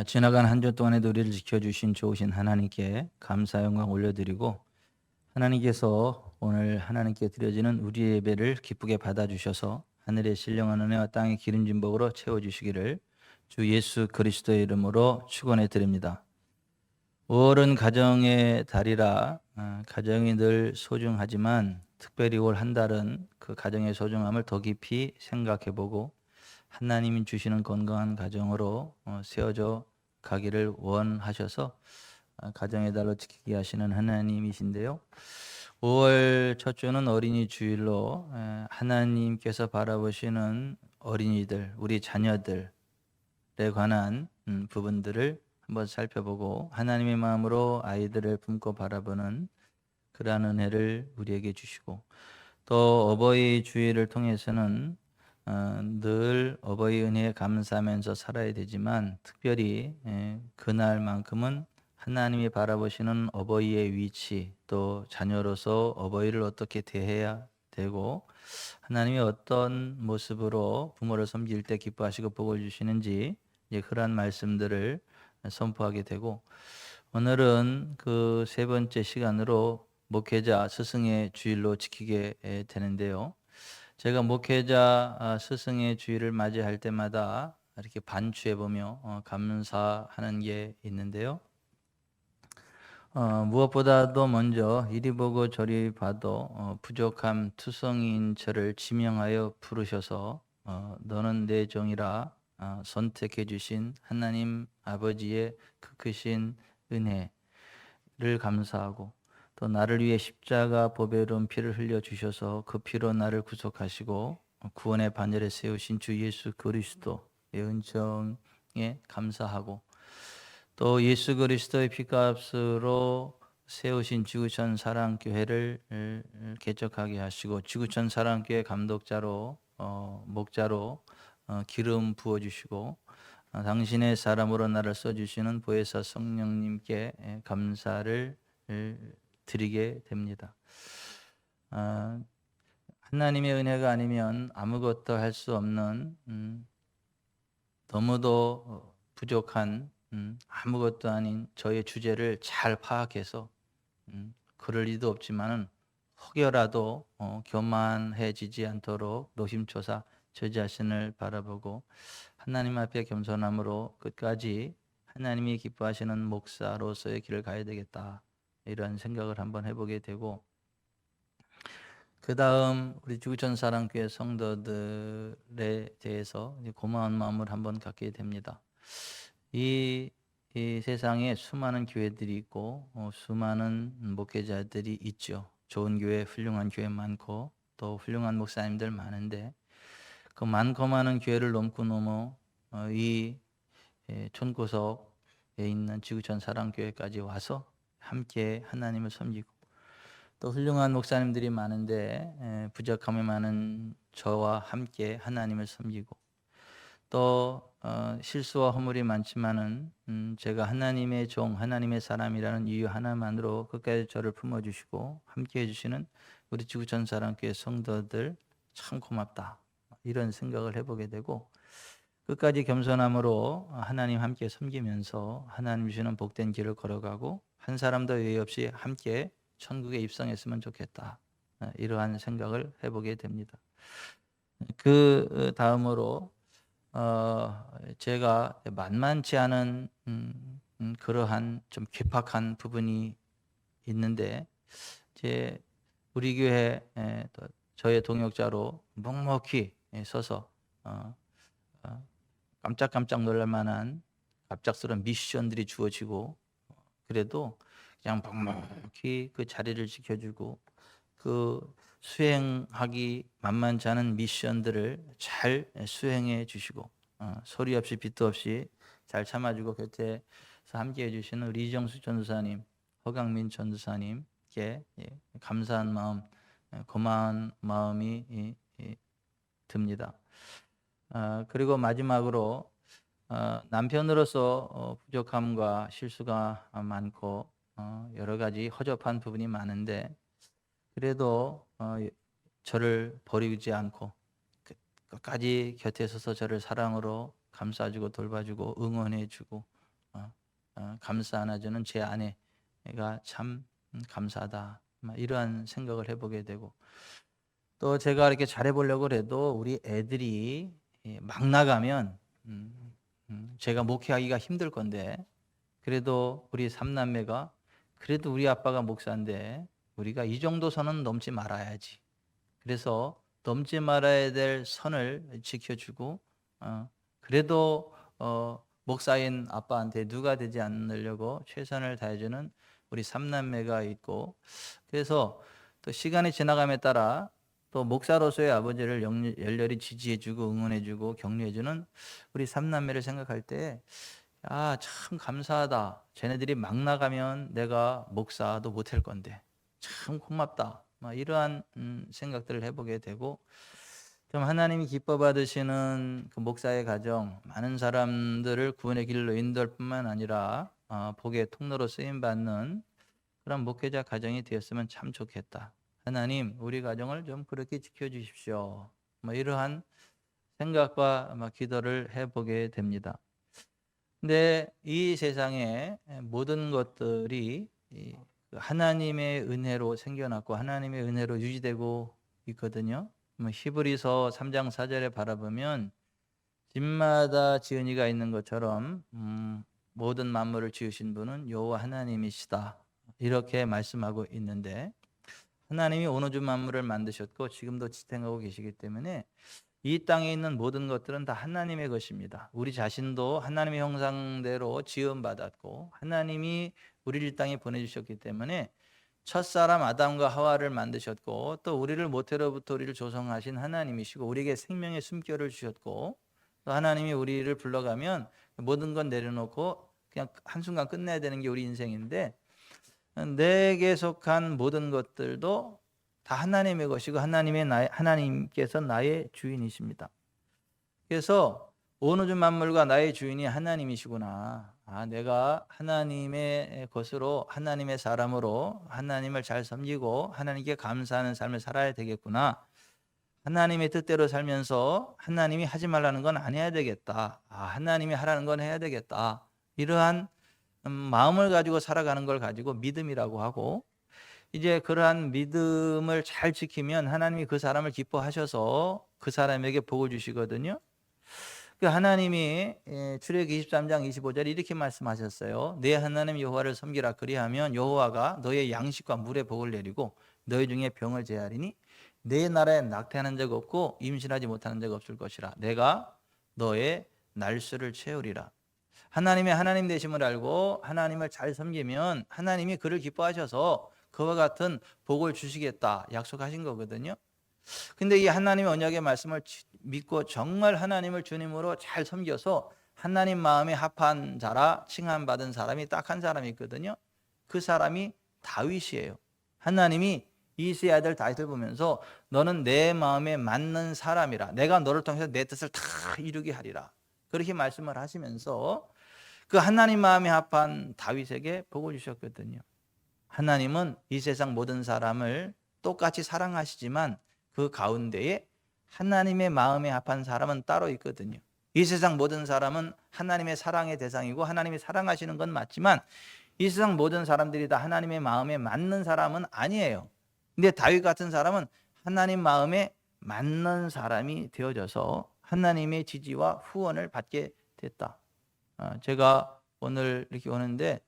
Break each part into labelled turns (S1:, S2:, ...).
S1: 지나간 한 주 동안에도 우리를 지켜주신 좋으신 하나님께 감사 영광 올려드리고, 하나님께서 오늘 하나님께 드려지는 우리의 예배를 기쁘게 받아주셔서 하늘의 신령한 은혜와 땅의 기름진 복으로 채워주시기를 주 예수 그리스도의 이름으로 축원해 드립니다. 5월은 가정의 달이라 가정이 늘 소중하지만 특별히 올 한 달은 그 가정의 소중함을 더 깊이 생각해보고 하나님이 주시는 건강한 가정으로 세워져 가기를 원하셔서 가정의 달로 지키게 하시는 하나님이신데요. 5월 첫 주는 어린이 주일로 하나님께서 바라보시는 어린이들, 우리 자녀들에 관한 부분들을 한번 살펴보고 하나님의 마음으로 아이들을 품고 바라보는 그러한 은혜를 우리에게 주시고, 또 어버이 주일을 통해서는 늘 어버이 은혜에 감사하면서 살아야 되지만 특별히 그날만큼은 하나님이 바라보시는 어버이의 위치, 또 자녀로서 어버이를 어떻게 대해야 되고 하나님이 어떤 모습으로 부모를 섬길 때 기뻐하시고 복을 주시는지 그러한 말씀들을 선포하게 되고, 오늘은 그 세 번째 시간으로 목회자 스승의 주일로 지키게 되는데요. 제가 목회자 스승의 주일을 맞이할 때마다 이렇게 반추해 보며 감사하는 게 있는데요. 무엇보다도 먼저 이리 보고 저리 봐도 부족함 투성이인 저를 지명하여 부르셔서 너는 내 종이라 선택해 주신 하나님 아버지의 그 크신 은혜를 감사하고, 또 나를 위해 십자가 보배로운 피를 흘려 주셔서 그 피로 나를 구속하시고 구원의 반열에 세우신 주 예수 그리스도의 은총에 감사하고, 또 예수 그리스도의 피값으로 세우신 지구촌 사랑교회를 개척하게 하시고 지구촌 사랑교회 감독자로 목자로 기름 부어 주시고 당신의 사람으로 나를 써주시는 보혜사 성령님께 감사를 드리게 됩니다. 하나님의 은혜가 아니면 아무것도 할 수 없는 너무도 부족한 아무것도 아닌 저의 주제를 잘 파악해서 그럴 리도 없지만은 혹여라도 교만해지지 않도록 노심초사 저 자신을 바라보고 하나님 앞에 겸손함으로 끝까지 하나님이 기뻐하시는 목사로서의 길을 가야 되겠다, 이런 생각을 한번 해보게 되고, 그 다음 우리 지구촌 사랑교회 성도들에 대해서 고마운 마음을 한번 갖게 됩니다. 이 세상에 수많은 교회들이 있고 수많은 목회자들이 있죠. 좋은 교회, 훌륭한 교회 많고 또 훌륭한 목사님들 많은데, 그 많고 많은 교회를 넘고 넘어 이 촌구석에 있는 지구촌 사랑교회까지 와서 함께 하나님을 섬기고, 또 훌륭한 목사님들이 많은데 부족함이 많은 저와 함께 하나님을 섬기고, 또 실수와 허물이 많지만은 제가 하나님의 종, 하나님의 사람이라는 이유 하나만으로 끝까지 저를 품어주시고 함께해 주시는 우리 지구촌 사랑교회 성도들 참 고맙다, 이런 생각을 해보게 되고, 끝까지 겸손함으로 하나님 함께 섬기면서 하나님 주시는 복된 길을 걸어가고 한 사람도 예의 없이 함께 천국에 입성했으면 좋겠다, 이러한 생각을 해보게 됩니다. 그 다음으로 제가 만만치 않은 그러한 좀 괴팍한 부분이 있는데, 제 우리 교회 또 저의 동역자로 묵묵히 서서 깜짝깜짝 놀랄 만한 갑작스러운 미션들이 주어지고, 그래도 그냥 묵묵히 그 자리를 지켜주고 그 수행하기 만만치 않은 미션들을 잘 수행해 주시고 소리 없이 비트 없이 잘 참아주고 곁에서 함께해 주시는 우리 이정수 전도사님, 허강민 전도사님께 감사한 마음, 고마운 마음이 듭니다. 그리고 마지막으로 남편으로서 부족함과 실수가 많고 여러 가지 허접한 부분이 많은데, 그래도 저를 버리지 않고 끝까지 곁에 서서 저를 사랑으로 감싸주고 돌봐주고 응원해주고 감싸 안아주는 제 아내가 참 감사하다. 이러한 생각을 해보게 되고, 또 제가 이렇게 잘해보려고 해도 우리 애들이 막 나가면 제가 목회하기가 힘들 건데, 그래도 우리 삼남매가 그래도 우리 아빠가 목사인데 우리가 이 정도 선은 넘지 말아야지. 그래서 넘지 말아야 될 선을 지켜주고 그래도 목사인 아빠한테 누가 되지 않으려고 최선을 다해주는 우리 삼남매가 있고, 그래서 또 시간이 지나감에 따라 또 목사로서의 아버지를 열렬히 지지해주고 응원해주고 격려해주는 우리 삼남매를 생각할 때 참 감사하다. 쟤네들이 막 나가면 내가 목사도 못할 건데 참 고맙다. 이러한 생각들을 해보게 되고, 좀 하나님이 기뻐 받으시는 그 목사의 가정, 많은 사람들을 구원의 길로 인도할 뿐만 아니라 복의 통로로 쓰임 받는 그런 목회자 가정이 되었으면 참 좋겠다. 하나님, 우리 가정을 좀 그렇게 지켜주십시오. 이러한 생각과 기도를 해보게 됩니다. 근데 이 세상의 모든 것들이 하나님의 은혜로 생겨났고 하나님의 은혜로 유지되고 있거든요. 히브리서 3장 4절에 바라보면 집마다 지은이가 있는 것처럼 모든 만물을 지으신 분은 여호와 하나님이시다. 이렇게 말씀하고 있는데, 하나님이 온 우주 만물을 만드셨고 지금도 지탱하고 계시기 때문에 이 땅에 있는 모든 것들은 다 하나님의 것입니다. 우리 자신도 하나님의 형상대로 지음받았고 하나님이 우리를 이 땅에 보내주셨기 때문에 첫사람 아담과 하와를 만드셨고, 또 우리를 모태로부터 우리를 조성하신 하나님이시고 우리에게 생명의 숨결을 주셨고, 또 하나님이 우리를 불러가면 모든 건 내려놓고 그냥 한순간 끝내야 되는 게 우리 인생인데, 내게 속한 모든 것들도 다 하나님의 것이고 하나님께서 나의 주인이십니다. 그래서 온 우주 만물과 나의 주인이 하나님이시구나. 내가 하나님의 것으로, 하나님의 사람으로 하나님을 잘 섬기고 하나님께 감사하는 삶을 살아야 되겠구나. 하나님의 뜻대로 살면서 하나님이 하지 말라는 건 안 해야 되겠다. 하나님이 하라는 건 해야 되겠다. 이러한 마음을 가지고 살아가는 걸 가지고 믿음이라고 하고, 이제 그러한 믿음을 잘 지키면 하나님이 그 사람을 기뻐하셔서 그 사람에게 복을 주시거든요. 그 하나님이 출애굽기 23장 25절에 이렇게 말씀하셨어요. 내 하나님 여호와를 섬기라. 그리하면 여호와가 너의 양식과 물에 복을 내리고 너희 중에 병을 제하리니 내 나라에 낙태하는 적 없고 임신하지 못하는 적 없을 것이라. 내가 너의 날수를 채우리라. 하나님의 하나님 되심을 알고 하나님을 잘 섬기면 하나님이 그를 기뻐하셔서 그와 같은 복을 주시겠다 약속하신 거거든요. 근데 이 하나님의 언약의 말씀을 믿고 정말 하나님을 주님으로 잘 섬겨서 하나님 마음에 합한 자라 칭함받은 사람이 딱 한 사람이 있거든요. 그 사람이 다윗이에요. 하나님이 이새의 아들 다윗을 보면서 너는 내 마음에 맞는 사람이라. 내가 너를 통해서 내 뜻을 다 이루게 하리라. 그렇게 말씀을 하시면서 그 하나님 마음에 합한 다윗에게 복을 주셨거든요. 하나님은 이 세상 모든 사람을 똑같이 사랑하시지만 그 가운데에 하나님의 마음에 합한 사람은 따로 있거든요. 이 세상 모든 사람은 하나님의 사랑의 대상이고 하나님이 사랑하시는 건 맞지만 이 세상 모든 사람들이 다 하나님의 마음에 맞는 사람은 아니에요. 근데 다윗 같은 사람은 하나님 마음에 맞는 사람이 되어져서 하나님의 지지와 후원을 받게 됐다. 제가 오늘 이렇게 오는데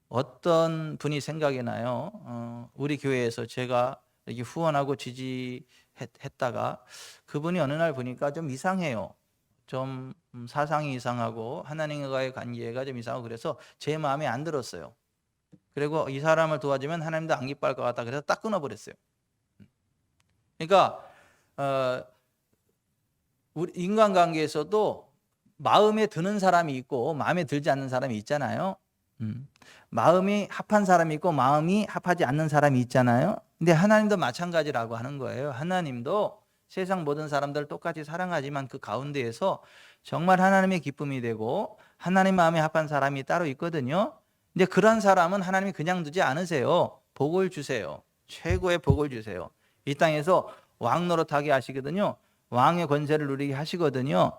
S1: 어떤 분이 생각이 나요. 우리 교회에서 제가 이렇게 후원하고 지지했다가 그분이 어느 날 보니까 좀 이상해요. 좀 사상이 이상하고 하나님과의 관계가 좀 이상하고 그래서 제 마음에 안 들었어요. 그리고 이 사람을 도와주면 하나님도 안 기뻐할 것 같다. 그래서 딱 끊어버렸어요. 그러니까 우리 인간관계에서도 마음에 드는 사람이 있고 마음에 들지 않는 사람이 있잖아요. 마음이 합한 사람이 있고 마음이 합하지 않는 사람이 있잖아요. 근데 하나님도 마찬가지라고 하는 거예요. 하나님도 세상 모든 사람들을 똑같이 사랑하지만 그 가운데에서 정말 하나님의 기쁨이 되고 하나님 마음에 합한 사람이 따로 있거든요. 근데 그런 사람은 하나님이 그냥 두지 않으세요. 복을 주세요. 최고의 복을 주세요. 이 땅에서 왕 노릇하게 하시거든요. 왕의 권세를 누리게 하시거든요.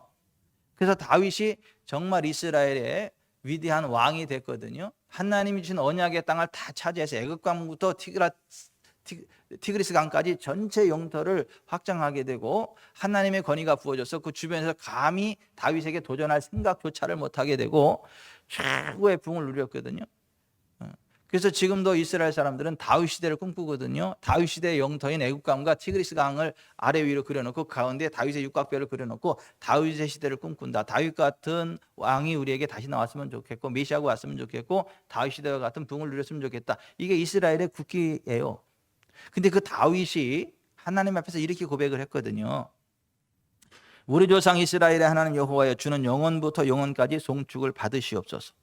S1: 그래서 다윗이 정말 이스라엘의 위대한 왕이 됐거든요. 하나님이 주신 언약의 땅을 다 차지해서 애굽강부터 티그리스 강까지 전체 영토를 확장하게 되고 하나님의 권위가 부어져서 그 주변에서 감히 다윗에게 도전할 생각조차를 못하게 되고 최고의 부흥을 누렸거든요. 그래서 지금도 이스라엘 사람들은 다윗 시대를 꿈꾸거든요. 다윗 시대의 영토인 애굽강과 티그리스 강을 아래 위로 그려놓고 가운데 다윗의 육각별을 그려놓고 다윗의 시대를 꿈꾼다. 다윗 같은 왕이 우리에게 다시 나왔으면 좋겠고 메시아가 왔으면 좋겠고 다윗 시대와 같은 부흥을 누렸으면 좋겠다. 이게 이스라엘의 국기예요. 근데 그 다윗이 하나님 앞에서 이렇게 고백을 했거든요. 우리 조상 이스라엘의 하나님 여호와여, 주는 영원부터 영원까지 송축을 받으시옵소서.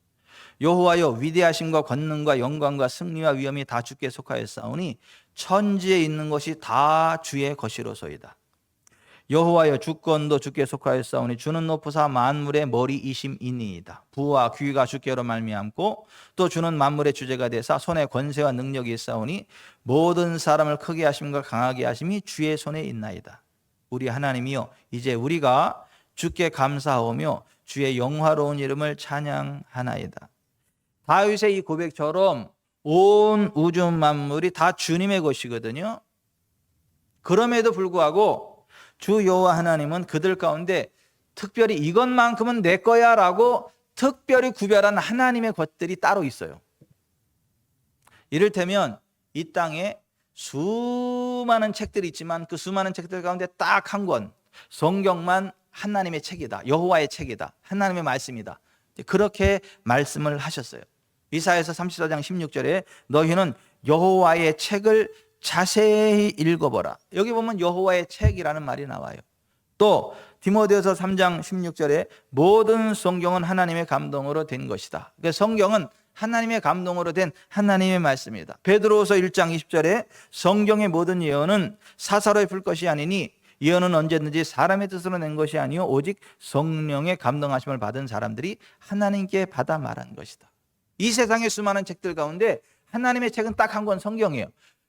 S1: 여호와여, 위대하심과 권능과 영광과 승리와 위엄이 다 주께 속하였사오니 천지에 있는 것이 다 주의 것이로소이다. 여호와여, 주권도 주께 속하였사오니 주는 높으사 만물의 머리이심이니이다. 부와 귀가 주께로 말미암고 또 주는 만물의 주제가 되사 손에 권세와 능력이 있사오니 모든 사람을 크게 하심과 강하게 하심이 주의 손에 있나이다. 우리 하나님이여, 이제 우리가 주께 감사하오며 주의 영화로운 이름을 찬양하나이다. 다윗의 이 고백처럼 온 우주 만물이 다 주님의 것이거든요. 그럼에도 불구하고 주 여호와 하나님은 그들 가운데 특별히 이것만큼은 내 거야 라고 특별히 구별한 하나님의 것들이 따로 있어요. 이를테면 이 땅에 수많은 책들이 있지만 그 수많은 책들 가운데 딱 한 권, 성경만 하나님의 책이다, 여호와의 책이다, 하나님의 말씀이다, 그렇게 말씀을 하셨어요. 이사야서 34장 16절에 너희는 여호와의 책을 자세히 읽어보라. 여기 보면 여호와의 책이라는 말이 나와요. 또 디모데후서 3장 16절에 모든 성경은 하나님의 감동으로 된 것이다. 그러니까 성경은 하나님의 감동으로 된 하나님의 말씀이다. 베드로후서 1장 20절에 성경의 모든 예언은 사사로이 풀 것이 아니니 예언은 언제든지 사람의 뜻으로 낸 것이 아니요 오직 성령의 감동하심을 받은 사람들이 하나님께 받아 말한 것이다. 이 세상의 수많은 책들 가운데 하나님의 책은 딱 한 권 성경이에요.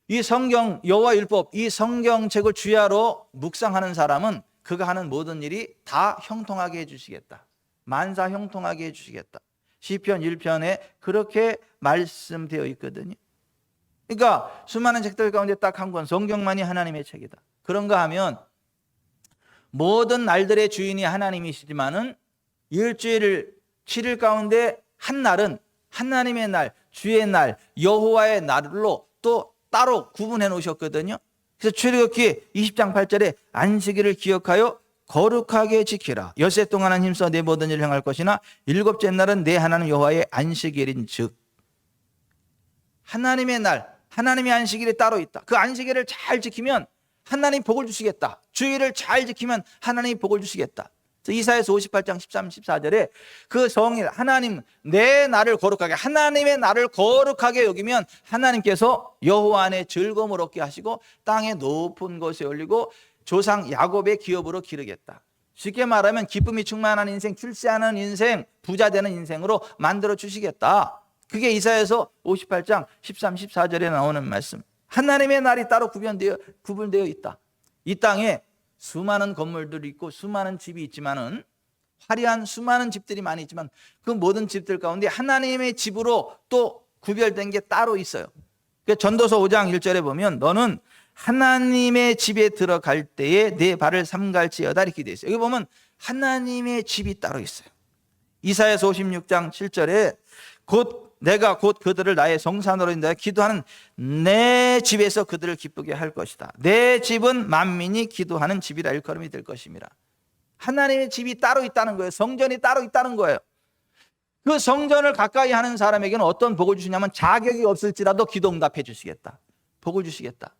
S1: 이 성경, 여호와 율법, 이 성경책을 주야로 묵상하는 사람은 그가 하는 모든 일이 다 형통하게 해주시겠다. 만사 형통하게 해주시겠다. 시편 1편에 그렇게 말씀되어 있거든요. 그러니까 수많은 책들 가운데 딱 한 권 성경만이 하나님의 책이다. 그런가 하면 모든 날들의 주인이 하나님이시지만은 일주일 7일 가운데 한 날은 하나님의 날, 주의 날, 여호와의 날로 또 따로 구분해 놓으셨거든요. 그래서 출애굽기 20장 8절에 안식일을 기억하여 거룩하게 지키라. 엿새 동안은 힘써 내 모든 일을 행할 것이나 일곱째 날은 내 하나님 여호와의 안식일인 즉. 하나님의 날, 하나님의 안식일이 따로 있다. 그 안식일을 잘 지키면 하나님 복을 주시겠다. 주일을 잘 지키면 하나님 복을 주시겠다. 이사야서 58장 13, 14절에 그 성일 하나님 내 날을 거룩하게, 하나님의 날을 거룩하게 여기면 하나님께서 여호와 안에 즐거움을 얻게 하시고 땅의 높은 곳에 올리고 조상 야곱의 기업으로 기르겠다. 쉽게 말하면 기쁨이 충만한 인생, 출세하는 인생, 부자 되는 인생으로 만들어 주시겠다. 그게 이사야서 58장 13, 14절에 나오는 말씀. 하나님의 날이 따로 구분되어 있다. 이 땅에 수많은 건물들이 있고 수많은 집이 있지만은, 화려한 수많은 집들이 많이 있지만 그 모든 집들 가운데 하나님의 집으로 또 구별된 게 따로 있어요. 전도서 5장 1절에 보면 너는 하나님의 집에 들어갈 때에 내 발을 삼갈지어다 이렇게 되어 있어요. 여기 보면 하나님의 집이 따로 있어요. 이사야서 56장 7절에 내가 곧 그들을 나의 성산으로 인하여 기도하는 내 집에서 그들을 기쁘게 할 것이다. 내 집은 만민이 기도하는 집이라 일컬음이 될 것임이라. 하나님의 집이 따로 있다는 거예요. 성전이 따로 있다는 거예요. 그 성전을 가까이 하는 사람에게는 어떤 복을 주시냐면 자격이 없을지라도 기도 응답해 주시겠다. 복을 주시겠다.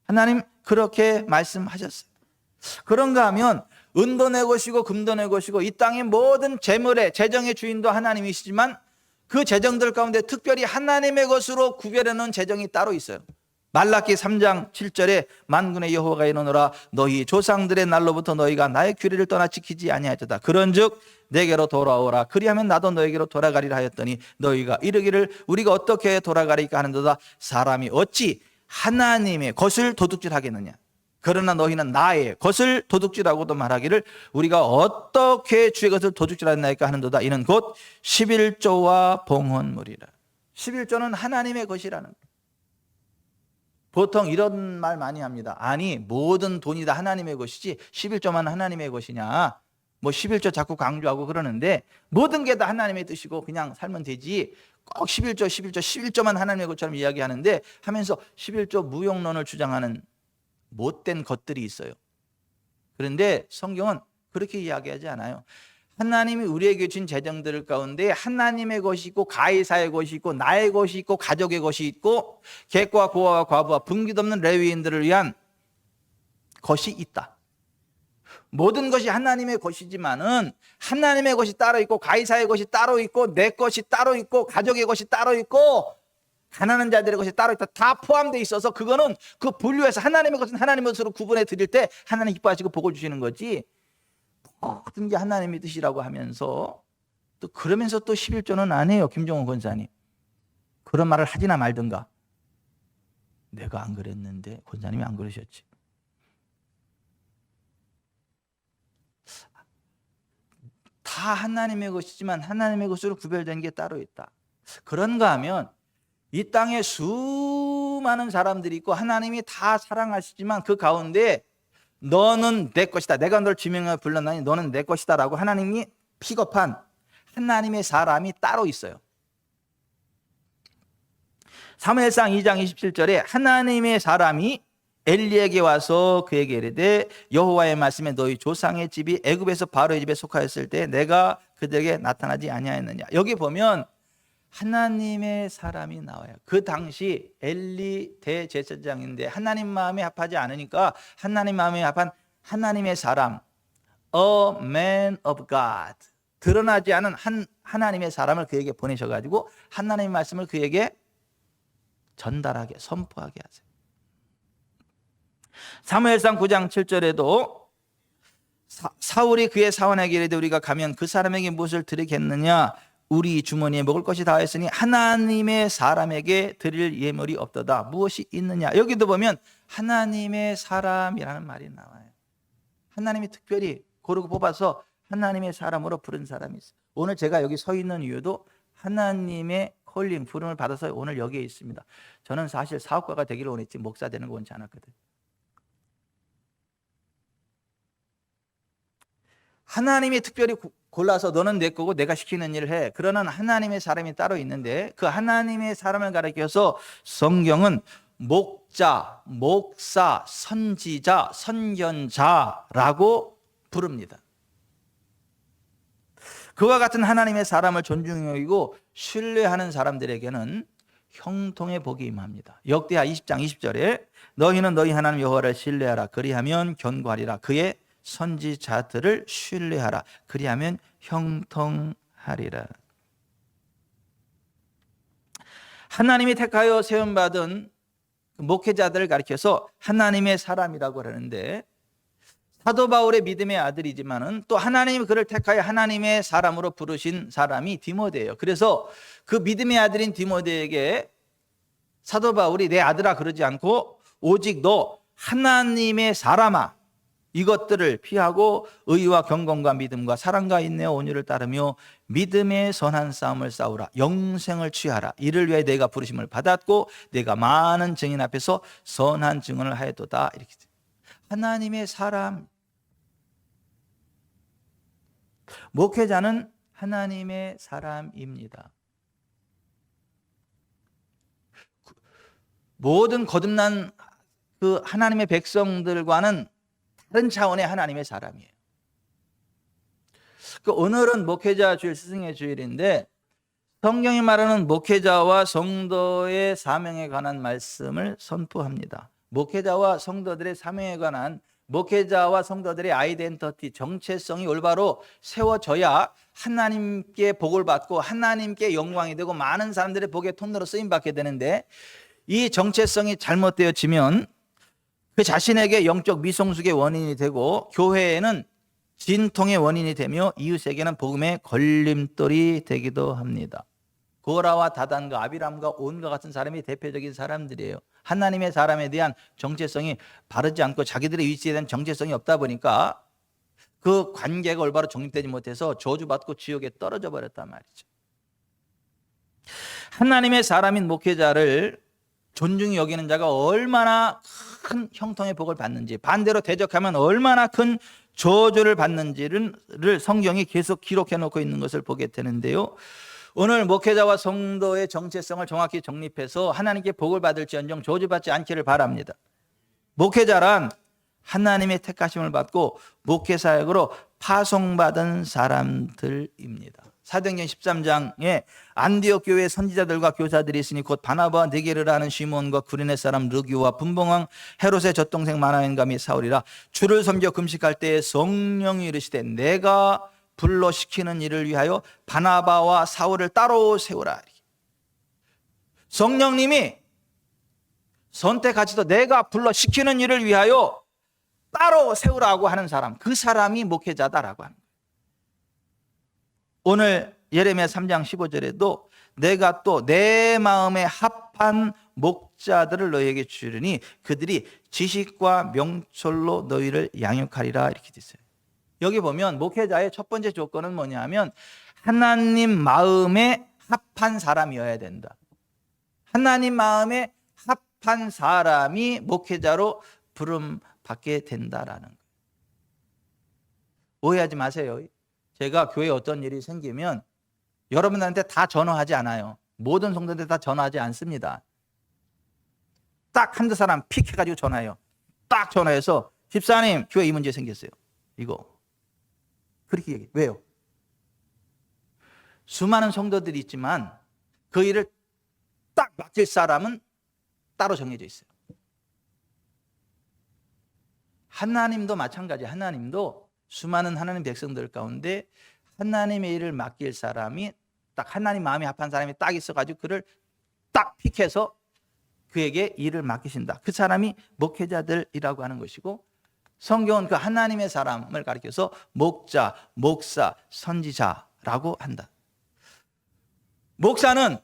S1: 하나님 그렇게 말씀하셨어요. 그런가 하면 은도 내 것이고 금도 내 것이고 이 땅의 모든 재물의 재정의 주인도 하나님이시지만 그 재정들 가운데 특별히 하나님의 것으로 구별해 놓은 재정이 따로 있어요. 말라기 3장 7절에 만군의 여호와가 이르노라 너희 조상들의 날로부터 너희가 나의 규례를 떠나 지키지 아니하였다. 그런즉 내게로 돌아오라. 그리하면 나도 너에게로 돌아가리라 하였더니 너희가 이르기를 우리가 어떻게 돌아가리까 하는도다. 사람이 어찌 하나님의 것을 도둑질하겠느냐. 그러나 너희는 나의 것을 도둑질하고도 말하기를 우리가 어떻게 주의 것을 도둑질하였나이까 하는도다. 이는 곧 11조와 봉헌물이라. 11조는 하나님의 것이라는 거예요. 보통 이런 말 많이 합니다. 아니 모든 돈이 다 하나님의 것이지 11조만 하나님의 것이냐. 뭐 11조 자꾸 강조하고 그러는데 모든 게 다 하나님의 뜻이고 그냥 살면 되지. 꼭 11조만 하나님의 것처럼 이야기하는데 하면서 11조 무용론을 주장하는 못된 것들이 있어요. 그런데 성경은 그렇게 이야기하지 않아요. 하나님이 우리에게 준 재정들 가운데 하나님의 것이 있고 가이사의 것이 있고 나의 것이 있고 가족의 것이 있고 객과 고아와 과부와 분깃없는 레위인들을 위한 것이 있다. 모든 것이 하나님의 것이지만은 하나님의 것이 따로 있고 가이사의 것이 따로 있고 내 것이 따로 있고 가족의 것이 따로 있고 가난한 자들의 것이 따로 있다. 다 포함되어 있어서 그거는 그 분류해서 하나님의 것은 하나님의 것으로 구분해 드릴 때 하나님 기뻐하시고 복을 주시는 거지. 모든 게 하나님의 뜻이라고 하면서 또 그러면서 또 11조는 안 해요. 김종원 권사님. 그런 말을 하지나 말든가. 내가 안 그랬는데 권사님이 안 그러셨지. 다 하나님의 것이지만 하나님의 것으로 구별된 게 따로 있다. 그런가 하면 이 땅에 수많은 사람들이 있고 하나님이 다 사랑하시지만 그 가운데 너는 내 것이다. 내가 너를 지명하여 불렀나니 너는 내 것이다 라고 하나님이 픽업한 하나님의 사람이 따로 있어요. 사무엘상 2장 27절에 하나님의 사람이 엘리에게 와서 그에게 이르되 여호와의 말씀에 너희 조상의 집이 애굽에서 바로의 집에 속하였을 때 내가 그들에게 나타나지 아니하였느냐. 여기 보면 하나님의 사람이 나와요. 그 당시 엘리 대제사장인데 하나님 마음에 합하지 않으니까 하나님 마음에 합한 하나님의 사람, a man of God, 드러나지 않은 하나님의 사람을 그에게 보내셔가지고 하나님의 말씀을 그에게 전달하게 선포하게 하세요. 사무엘상 9장 7절에도 사울이 그의 사원에게 이르되 우리가 가면 그 사람에게 무엇을 드리겠느냐. 우리 주머니에 먹을 것이 다했으니 하나님의 사람에게 드릴 예물이 없도다. 무엇이 있느냐. 여기도 보면 하나님의 사람이라는 말이 나와요. 하나님이 특별히 고르고 뽑아서 하나님의 사람으로 부른 사람이 있어요. 오늘 제가 여기 서 있는 이유도 하나님의 콜링, 부름을 받아서 오늘 여기에 있습니다. 저는 사실 사업가가 되기를 원했지 목사 되는 거 원치 않았거든요. 하나님이 특별히 골라서 너는 내 거고 내가 시키는 일을 해. 그러는 하나님의 사람이 따로 있는데 그 하나님의 사람을 가리켜서 성경은 목자, 목사, 선지자, 선견자라고 부릅니다. 그와 같은 하나님의 사람을 존중히 여기고 신뢰하는 사람들에게는 형통의 복이 임합니다. 역대하 20장 20절에 너희는 너희 하나님 여호와를 신뢰하라. 그리하면 견고하리라. 그의 선지자들을 신뢰하라. 그리하면 형통하리라. 하나님이 택하여 세움받은 목회자들을 가리켜서 하나님의 사람이라고 하는데 사도 바울의 믿음의 아들이지만은 또 하나님이 그를 택하여 하나님의 사람으로 부르신 사람이 디모데예요. 그래서 그 믿음의 아들인 디모데에게 사도 바울이 내 아들아 그러지 않고 오직 너 하나님의 사람아 이것들을 피하고 의와 경건과 믿음과 사랑과 인내와 온유를 따르며 믿음의 선한 싸움을 싸우라. 영생을 취하라. 이를 위해 내가 부르심을 받았고 내가 많은 증인 앞에서 선한 증언을 하였도다. 이렇게 하나님의 사람. 목회자는 하나님의 사람입니다. 모든 거듭난 그 하나님의 백성들과는 다른 차원의 하나님의 사람이에요. 오늘은 목회자 주일, 스승의 주일인데 성경이 말하는 목회자와 성도의 사명에 관한 말씀을 선포합니다. 목회자와 성도들의 사명에 관한 목회자와 성도들의 아이덴티티, 정체성이 올바로 세워져야 하나님께 복을 받고 하나님께 영광이 되고 많은 사람들의 복의 통로로 쓰임받게 되는데 이 정체성이 잘못되어지면 그 자신에게 영적 미성숙의 원인이 되고 교회에는 진통의 원인이 되며 이웃에게는 복음의 걸림돌이 되기도 합니다. 고라와 다단과 아비람과 온과 같은 사람이 대표적인 사람들이에요. 하나님의 사람에 대한 정체성이 바르지 않고 자기들의 위치에 대한 정체성이 없다 보니까 그 관계가 올바로 정립되지 못해서 저주받고 지옥에 떨어져 버렸단 말이죠. 하나님의 사람인 목회자를 존중히 여기는 자가 얼마나 큰 형통의 복을 받는지, 반대로 대적하면 얼마나 큰 저주를 받는지를 성경이 계속 기록해 놓고 있는 것을 보게 되는데요. 오늘 목회자와 성도의 정체성을 정확히 정립해서 하나님께 복을 받을지언정 저주받지 않기를 바랍니다. 목회자란 하나님의 택하심을 받고 목회 사역으로 파송받은 사람들입니다. 사도행전 13장에 안디옥 교회 선지자들과 교사들이 있으니 곧 바나바와 네게르라 하는 시몬과 구레네 사람 르기오와 분봉왕 헤롯의 젖동생 마나엔과 및 사울이라 주를 섬겨 금식할 때에 성령이 이르시되 내가 불러 시키는 일을 위하여 바나바와 사울을 따로 세우라. 성령님이 선택하시도 내가 불러 시키는 일을 위하여 따로 세우라고 하는 사람, 그 사람이 목회자다라고 하는 거예요. 오늘 예레미야 3장 15절에도 내가 또 내 마음에 합한 목자들을 너희에게 주리니 그들이 지식과 명철로 너희를 양육하리라 이렇게 돼 있어요. 여기 보면 목회자의 첫 번째 조건은 뭐냐면 하나님 마음에 합한 사람이어야 된다. 하나님 마음에 합한 사람이 목회자로 부름 받게 된다라는 거예요. 오해하지 마세요. 제가 교회에 어떤 일이 생기면 여러분들한테 다 전화하지 않아요. 모든 성도들한테 다 전화하지 않습니다. 딱 한두 사람 픽해가지고 전화해요. 딱 전화해서 집사님 교회 이 문제 생겼어요. 이거 그렇게 얘기해요. 왜요? 수많은 성도들이 있지만 그 일을 딱 맡길 사람은 따로 정해져 있어요. 하나님도 마찬가지. 하나님도 수많은 하나님 백성들 가운데 하나님의 일을 맡길 사람이 딱 하나님 마음이 합한 사람이 딱 있어가지고 그를 딱 픽해서 그에게 일을 맡기신다. 그 사람이 목회자들이라고 하는 것이고 성경은 그 하나님의 사람을 가리켜서 목자, 목사, 선지자라고 한다. 목회자는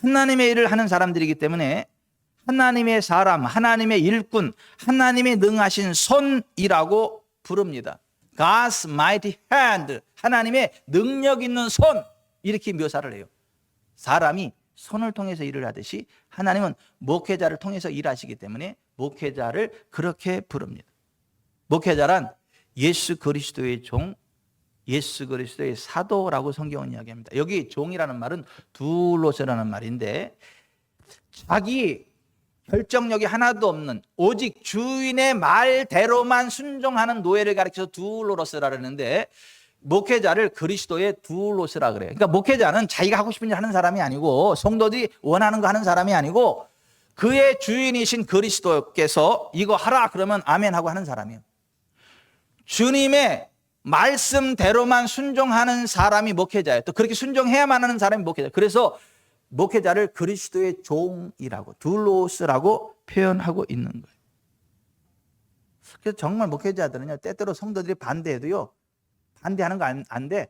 S1: 하나님의 일을 하는 사람들이기 때문에 하나님의 사람, 하나님의 일꾼, 하나님의 능하신 손이라고 부릅니다. God's mighty hand, 하나님의 능력 있는 손, 이렇게 묘사를 해요. 사람이 손을 통해서 일을 하듯이 하나님은 목회자를 통해서 일하시기 때문에 목회자를 그렇게 부릅니다. 목회자란 예수 그리스도의 종, 예수 그리스도의 사도라고 성경은 이야기합니다. 여기 종이라는 말은 둘로스라는 말인데 자기 결정력이 하나도 없는 오직 주인의 말대로만 순종하는 노예를 가리켜서 둘로스라 그러는데 목회자를 그리스도의 둘로스라 그래요. 그러니까 목회자는 자기가 하고 싶은 일 하는 사람이 아니고 성도들이 원하는 거 하는 사람이 아니고 그의 주인이신 그리스도께서 이거 하라 그러면 아멘 하고 하는 사람이에요. 주님의 말씀대로만 순종하는 사람이 목회자예요. 또 그렇게 순종해야만 하는 사람이 목회자예요. 그래서 목회자를 그리스도의 종이라고 둘로스라고 표현하고 있는 거예요. 그래서 정말 목회자들은요 때때로 성도들이 반대해도요 반대하는 거 안 돼.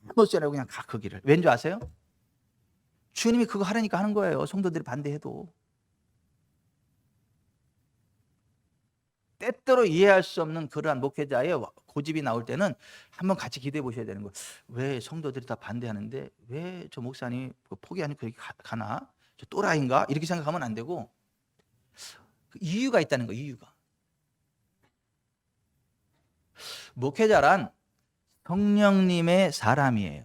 S1: 아무렇지않아도 그냥 가 그 길을. 왠 줄 아세요? 주님이 그거 하라니까 하는 거예요. 성도들이 반대해도. 때때로 이해할 수 없는 그러한 목회자의 고집이 나올 때는 한번 같이 기도해 보셔야 되는 거예요. 왜 성도들이 다 반대하는데 왜 저 목사님 포기하니 그렇게 가나? 저 또라이인가? 이렇게 생각하면 안 되고 이유가 있다는 거예요. 이유가. 목회자란 성령님의 사람이에요.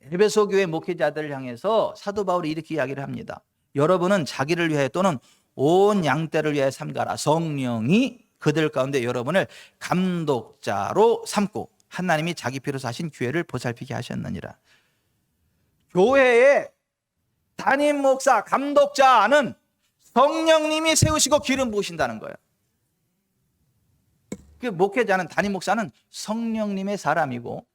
S1: 에베소 교회 목회자들을 향해서 사도 바울이 이렇게 이야기를 합니다. 여러분은 자기를 위하여 또는 온 양떼를 위하여 삼가라. 성령이 그들 가운데 여러분을 감독자로 삼고 하나님이 자기 피로 사신 교회를 보살피게 하셨느니라. 교회의 담임 목사, 감독자는 성령님이 세우시고 기름 부으신다는 거예요. 그 목회자는 담임 목사는 성령님의 사람이고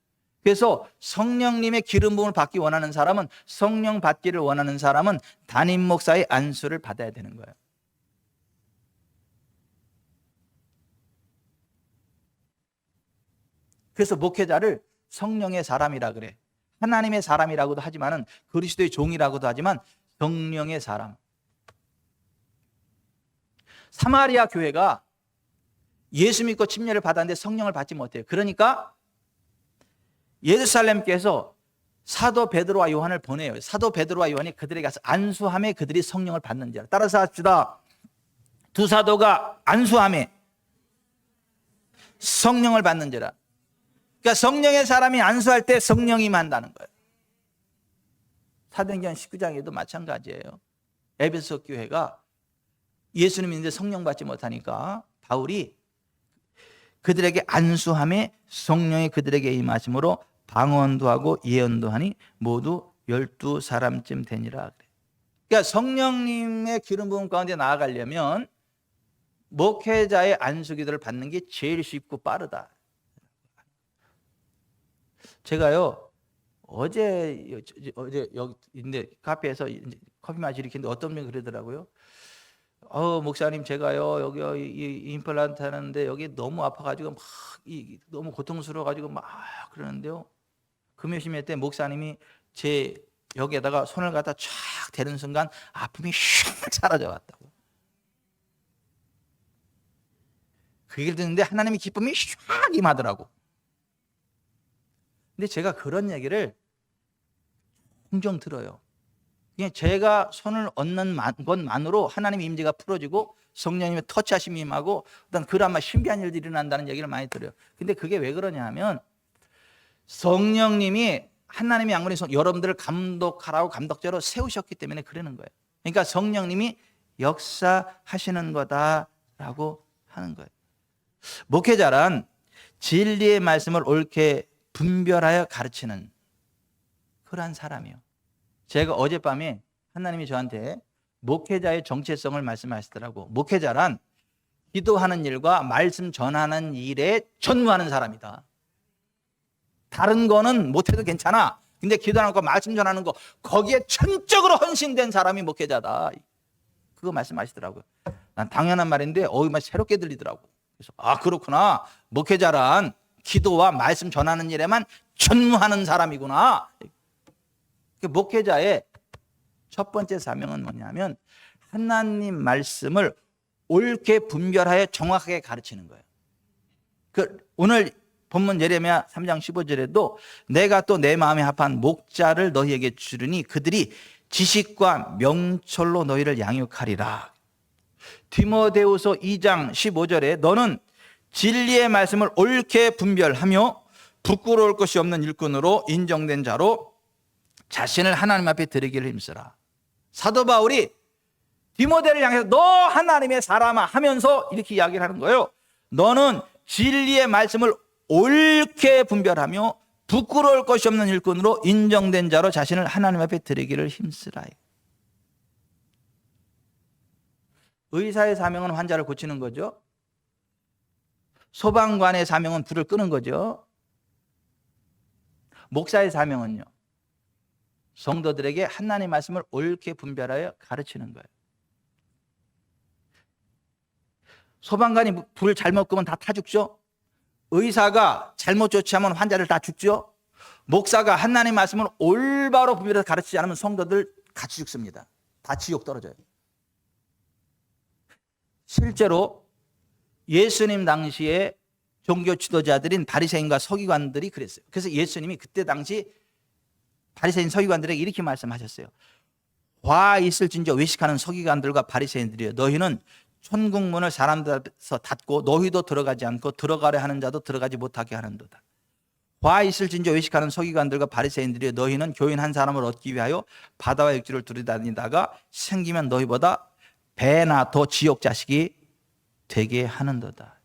S1: 그래서 성령님의 기름 부음을 받기 원하는 사람은 성령 받기를 원하는 사람은 담임 목사의 안수를 받아야 되는 거예요. 그래서 목회자를 성령의 사람이라 그래. 하나님의 사람이라고도 하지만은 그리스도의 종이라고도 하지만 성령의 사람. 사마리아 교회가 예수 믿고 침례를 받았는데 성령을 받지 못해요. 그러니까 예루살렘께서 사도 베드로와 요한을 보내요. 사도 베드로와 요한이 그들에게 가서 안수함에 그들이 성령을 받는지라. 따라서 합시다. 두 사도가 안수함에 성령을 받는지라. 그러니까 성령의 사람이 안수할 때 성령이 임한다는 거예요. 사도행전 19장에도 마찬가지예요. 에베소 교회가 예수님 믿는데 성령 받지 못하니까 바울이 그들에게 안수함에 성령이 그들에게 임하심으로 방언도 하고 예언도 하니 모두 12사람쯤 되니라. 그러니까 성령님의 기름 부음 가운데 나아가려면 목회자의 안수기도를 받는 게 제일 쉽고 빠르다. 제가요 어제 여기 있는데 카페에서 커피 마시러 있는데 어떤 분이 그러더라고요. 목사님 제가요 여기 이 임플란트 하는데 여기 너무 아파가지고 막 너무 고통스러워가지고 막 그러는데요. 금요일 때 목사님이 제 여기에다가 손을 갖다 쫙 대는 순간 아픔이 슉 사라져 왔다고. 그 얘기를 듣는데 하나님의 기쁨이 슉 임하더라고. 근데 제가 그런 얘기를 종종 들어요. 그냥 제가 손을 얹는 것만으로 하나님의 임재가 풀어지고 성령님의 터치하심이 임하고 어떤 그나마 신비한 일들이 일어난다는 얘기를 많이 들어요. 근데 그게 왜 그러냐 하면 성령님이 하나님의 양문이 여러분들을 감독하라고 감독자로 세우셨기 때문에 그러는 거예요. 그러니까 성령님이 역사하시는 거다라고 하는 거예요. 목회자란 진리의 말씀을 옳게 분별하여 가르치는 그러한 사람이요. 제가 어젯밤에 하나님이 저한테 목회자의 정체성을 말씀하시더라고. 목회자란 기도하는 일과 말씀 전하는 일에 전무하는 사람이다. 다른 거는 못해도 괜찮아. 근데 기도하는 거 말씀 전하는 거 거기에 전적으로 헌신된 사람이 목회자다. 그거 말씀하시더라고요. 난 당연한 말인데 막 새롭게 들리더라고. 그래서 그렇구나. 목회자란 기도와 말씀 전하는 일에만 전무하는 사람이구나. 목회자의 첫 번째 사명은 뭐냐면 하나님 말씀을 옳게 분별하여 정확하게 가르치는 거예요. 오늘 본문 예레미야 3장 15절에도 내가 또 내 마음에 합한 목자를 너희에게 주르니 그들이 지식과 명철로 너희를 양육하리라. 디모데후서 2장 15절에 너는 진리의 말씀을 옳게 분별하며 부끄러울 것이 없는 일꾼으로 인정된 자로 자신을 하나님 앞에 드리기를 힘쓰라. 사도 바울이 디모데를 향해서 너 하나님의 사람아 하면서 이렇게 이야기를 하는 거예요. 너는 진리의 말씀을 옳게 분별하며 부끄러울 것이 없는 일꾼으로 인정된 자로 자신을 하나님 앞에 드리기를 힘쓰라. 의사의 사명은 환자를 고치는 거죠. 소방관의 사명은 불을 끄는 거죠. 목사의 사명은요, 성도들에게 하나님의 말씀을 옳게 분별하여 가르치는 거예요. 소방관이 불을 잘못 끄면 다 타 죽죠. 의사가 잘못 조치하면 환자를 다 죽죠. 목사가 하나님의 말씀을 올바로 분별해서 가르치지 않으면 성도들 같이 죽습니다. 다 지옥 떨어져요. 실제로 예수님 당시에 종교 지도자들인 바리새인과 서기관들이 그랬어요. 그래서 예수님이 그때 당시 바리새인 서기관들에게 이렇게 말씀하셨어요. 화 있을진저 외식하는 서기관들과 바리새인들이여, 너희는 천국문을 사람들에서 닫고 너희도 들어가지 않고 들어가려 하는 자도 들어가지 못하게 하는도다. 화 있을진저 외식하는 서기관들과 바리새인들이여, 너희는 교인 한 사람을 얻기 위하여 바다와 육지를 두루다니다가 생기면 너희보다 배나 더 지옥 자식이 되게 하는도다.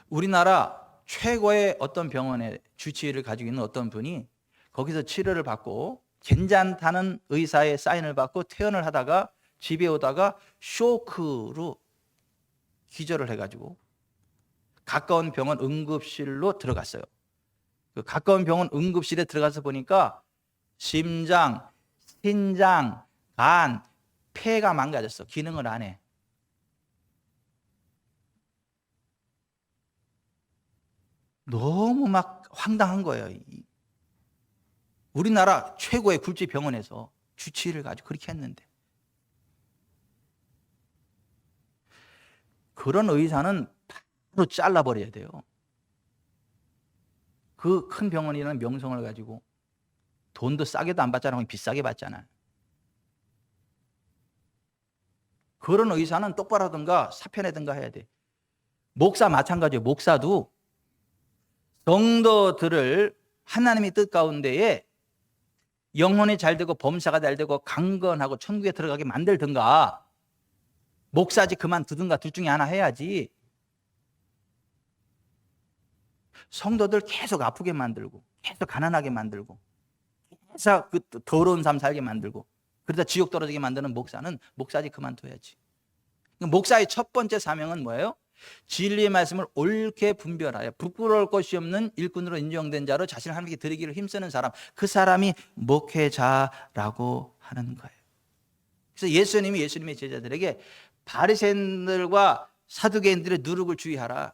S1: 우리나라 최고의 어떤 병원에 주치의를 가지고 있는 어떤 분이 거기서 치료를 받고 괜찮다는 의사의 사인을 받고 퇴원을 하다가 집에 오다가 쇼크로 기절을 해가지고 가까운 병원 응급실로 들어갔어요. 그 가까운 병원 응급실에 들어가서 보니까 심장, 신장, 간, 폐가 망가졌어. 기능을 안 해. 너무 막 황당한 거예요. 우리나라 최고의 굴지병원에서 주치의를 가지고 그렇게 했는데, 그런 의사는 바로 잘라버려야 돼요. 그 큰 병원이라는 명성을 가지고 돈도 싸게도 안 받잖아요. 비싸게 받잖아요. 그런 의사는 똑바로 하든가 사표내든가 해야 돼. 목사 마찬가지예요. 목사도 성도들을 하나님의 뜻 가운데에 영혼이 잘 되고 범사가 잘 되고 강건하고 천국에 들어가게 만들든가, 목사직 그만두든가 둘 중에 하나 해야지. 성도들 계속 아프게 만들고 계속 가난하게 만들고 계속 그 더러운 삶 살게 만들고 그러다 지옥 떨어지게 만드는 목사는 목사직 그만둬야지. 목사의 첫 번째 사명은 뭐예요? 진리의 말씀을 옳게 분별하여 부끄러울 것이 없는 일꾼으로 인정된 자로 자신을 하나님께 드리기를 힘쓰는 사람, 그 사람이 목회자라고 하는 거예요. 그래서 예수님이 예수님의 제자들에게 바리새인들과 사두개인들의 누룩을 주의하라.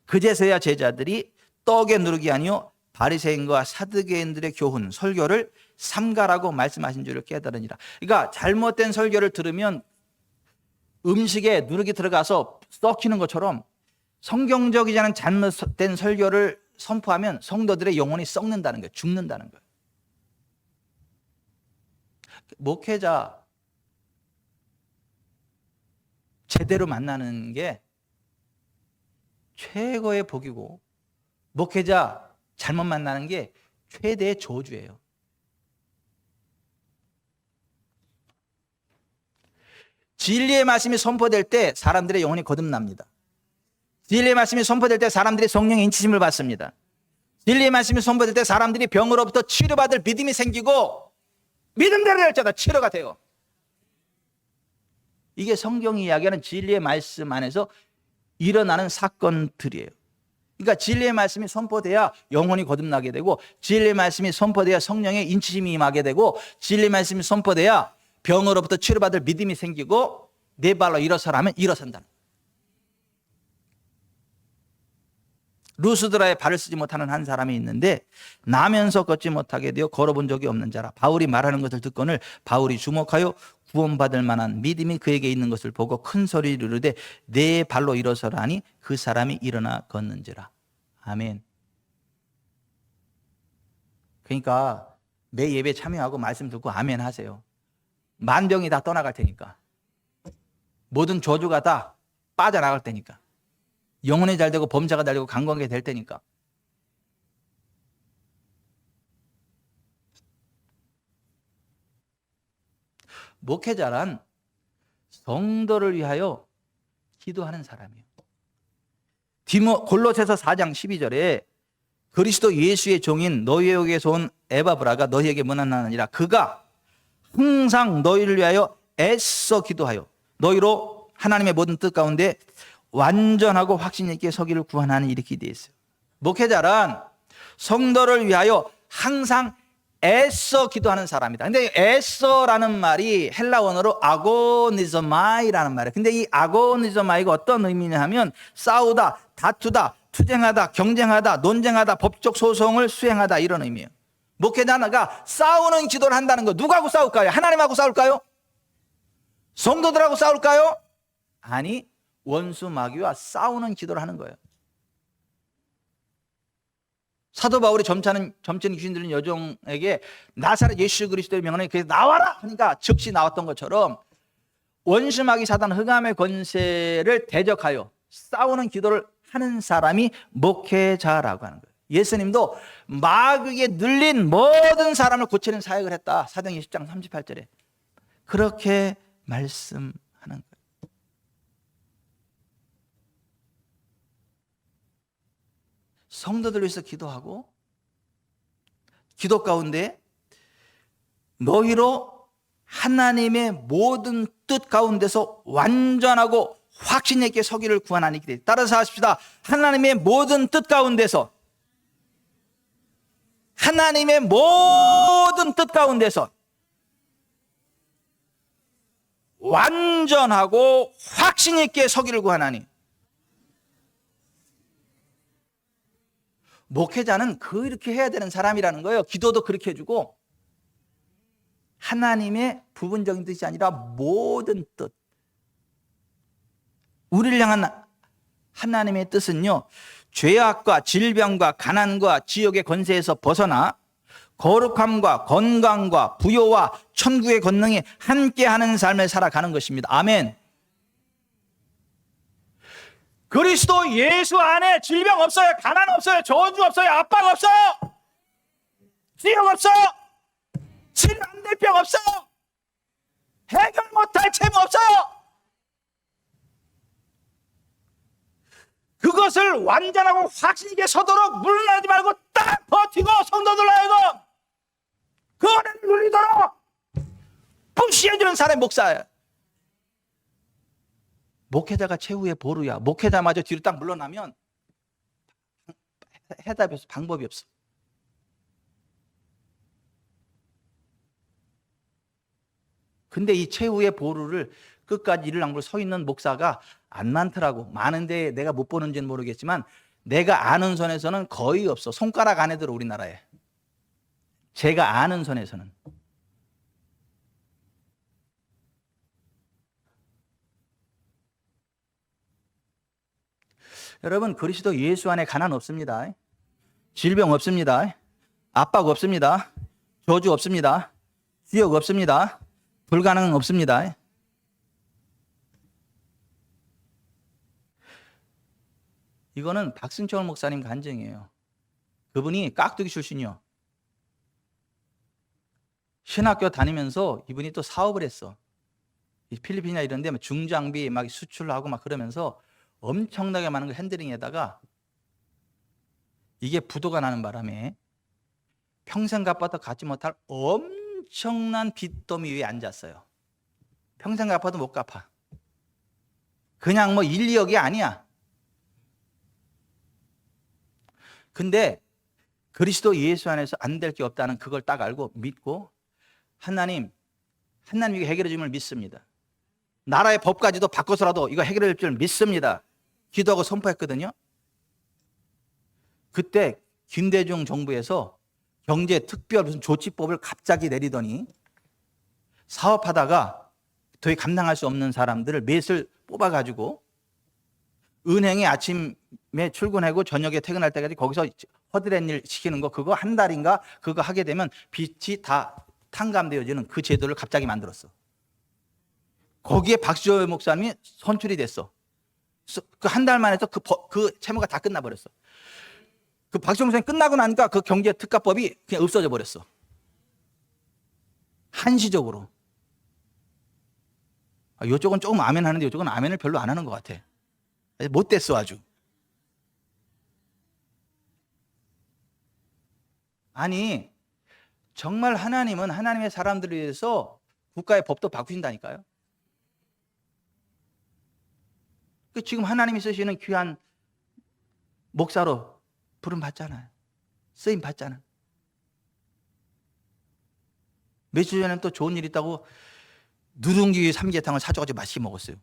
S1: 그제서야 제자들이 떡의 누룩이 아니요 바리새인과 사두개인들의 교훈, 설교를 삼가라고 말씀하신 줄을 깨달으니라. 그러니까 잘못된 설교를 들으면 음식에 누룩이 들어가서 썩히는 것처럼 성경적이지 않은 잘못된 설교를 선포하면 성도들의 영혼이 썩는다는 거예요. 죽는다는 거예요. 목회자 제대로 만나는 게 최고의 복이고, 목회자 잘못 만나는 게 최대의 저주예요. 진리의 말씀이 선포될 때 사람들의 영혼이 거듭납니다. 진리의 말씀이 선포될 때 사람들이 성령의 인치심을 받습니다. 진리의 말씀이 선포될 때 사람들이 병으로부터 치료받을 믿음이 생기고 믿음대로 할지어다 치료가 돼요. 이게 성경이 이야기하는 진리의 말씀 안에서 일어나는 사건들이에요. 그러니까 진리의 말씀이 선포돼야 영혼이 거듭나게 되고, 진리의 말씀이 선포돼야 성령의 인치심이 임하게 되고, 진리의 말씀이 선포돼야 병으로부터 치료받을 믿음이 생기고 네 발로 일어서라면 일어선다. 루스드라에 발을 쓰지 못하는 한 사람이 있는데 나면서 걷지 못하게 되어 걸어본 적이 없는 자라. 바울이 말하는 것을 듣거늘 바울이 주목하여 구원받을 만한 믿음이 그에게 있는 것을 보고 큰 소리를 이르되 네 발로 일어서라니 그 사람이 일어나 걷는지라. 아멘. 그러니까 매 예배 참여하고 말씀 듣고 아멘 하세요. 만병이 다 떠나갈 테니까. 모든 저주가 다 빠져나갈 테니까. 영혼이 잘 되고 범사가 잘 되고 강건하게 될 테니까. 목회자란 성도를 위하여 기도하는 사람이에요. 골로새서 4장 12절에 그리스도 예수의 종인 너희에게서 온 에바브라가 너희에게 문안하느니라. 그가 항상 너희를 위하여 애써 기도하여 너희로 하나님의 모든 뜻 가운데 완전하고 확신 있게 서기를 구하나니 이렇게 되어 있어요. 목회자란 성도를 위하여 항상 애써 기도하는 사람이다. 근데 애써라는 말이 헬라 원어로 아고니zo마이라는 말이에요. 근데 이 아고니zo마이가 어떤 의미냐 하면 싸우다, 다투다, 투쟁하다, 경쟁하다, 논쟁하다, 법적 소송을 수행하다 이런 의미예요. 목회자가 싸우는 기도를 한다는 거. 누구하고 싸울까요? 하나님하고 싸울까요? 성도들하고 싸울까요? 아니, 원수 마귀와 싸우는 기도를 하는 거예요. 사도 바울이 점치는 귀신 들린 여종에게 나사렛 예수 그리스도의 명하니 그래서 나와라 하니까 즉시 나왔던 것처럼 원수 마귀 사단 흑암의 권세를 대적하여 싸우는 기도를 하는 사람이 목회자라고 하는 거예요. 예수님도 마귀에 눌린 모든 사람을 고치는 사역을 했다. 사도행전 10장 38절에 그렇게 말씀하는 거예요. 성도들 위해서 기도하고 기도 가운데 너희로 하나님의 모든 뜻 가운데서 완전하고 확신 있게 서기를 구하나니 따라서 하십시다. 하나님의 모든 뜻 가운데서 하나님의 모든 뜻 가운데서 완전하고 확신 있게 서기를 구하나니 목회자는 그렇게 해야 되는 사람이라는 거예요. 기도도 그렇게 해주고 하나님의 부분적인 뜻이 아니라 모든 뜻, 우리를 향한 하나님의 뜻은요, 죄악과 질병과 가난과 지옥의 권세에서 벗어나 거룩함과 건강과 부요와 천국의 권능이 함께하는 삶을 살아가는 것입니다. 아멘. 그리스도 예수 안에 질병 없어요, 가난 없어요, 저주 없어요, 압박 없어요, 지옥 없어요, 치료 안 될 병 없어요, 해결 못할 채무 없어요. 그것을 완전하고 확신 있게 서도록 물러나지 말고 딱 버티고 성도들로 하여금 그 은혜를 누리도록 푸시해주는 사람이 목사예요. 목회자가 최후의 보루야. 목회자마저 뒤로 딱 물러나면 해답이 없어, 방법이 없어. 근데 이 최후의 보루를 끝까지 이를 낭불 서 있는 목사가 안 많더라고. 많은데 내가 못 보는지는 모르겠지만 내가 아는 선에서는 거의 없어. 손가락 안에 들어, 우리나라에. 제가 아는 선에서는. 여러분, 그리스도 예수 안에 가난 없습니다. 질병 없습니다. 압박 없습니다. 저주 없습니다. 지옥 없습니다. 불가능은 없습니다. 이거는 박승철 목사님 간증이에요. 그분이 깍두기 출신이요. 신학교 다니면서 이분이 또 사업을 했어. 필리핀이나 이런 데 중장비 막 수출하고 막 그러면서 엄청나게 많은 걸 핸들링에다가 이게 부도가 나는 바람에 평생 갚아도 갚지 못할 엄청난 빚더미 위에 앉았어요. 평생 갚아도 못 갚아. 그냥 뭐 1, 2억이 아니야. 근데 그리스도 예수 안에서 안 될 게 없다는 그걸 딱 알고 믿고 하나님 이거 해결해 주면 믿습니다. 나라의 법까지도 바꿔서라도 이거 해결해 줄 줄 믿습니다. 기도하고 선포했거든요. 그때 김대중 정부에서 경제 특별 무슨 조치법을 갑자기 내리더니 사업하다가 도저히 감당할 수 없는 사람들을 맷을 뽑아가지고 은행에 아침에 출근하고 저녁에 퇴근할 때까지 거기서 허드렛 일 시키는 거, 그거 한 달인가 그거 하게 되면 빚이 다 탕감되어지는 그 제도를 갑자기 만들었어. 거기에 박수호 목사님이 선출이 됐어. 그 한 달 만에 그 채무가 다 끝나버렸어. 그 박수호 목사님 끝나고 나니까 그 경제 특가법이 그냥 없어져 버렸어. 한시적으로. 이쪽은 조금 아멘 하는데 이쪽은 아멘을 별로 안 하는 것 같아. 못됐어 아주. 아니 정말 하나님은 하나님의 사람들을 위해서 국가의 법도 바꾸신다니까요. 지금 하나님이 쓰시는 귀한 목사로 부름 받잖아요. 쓰임 받잖아. 며칠 전에 또 좋은 일 있다고 누룽지 삼계탕을 사줘가지고 맛있게 먹었어요.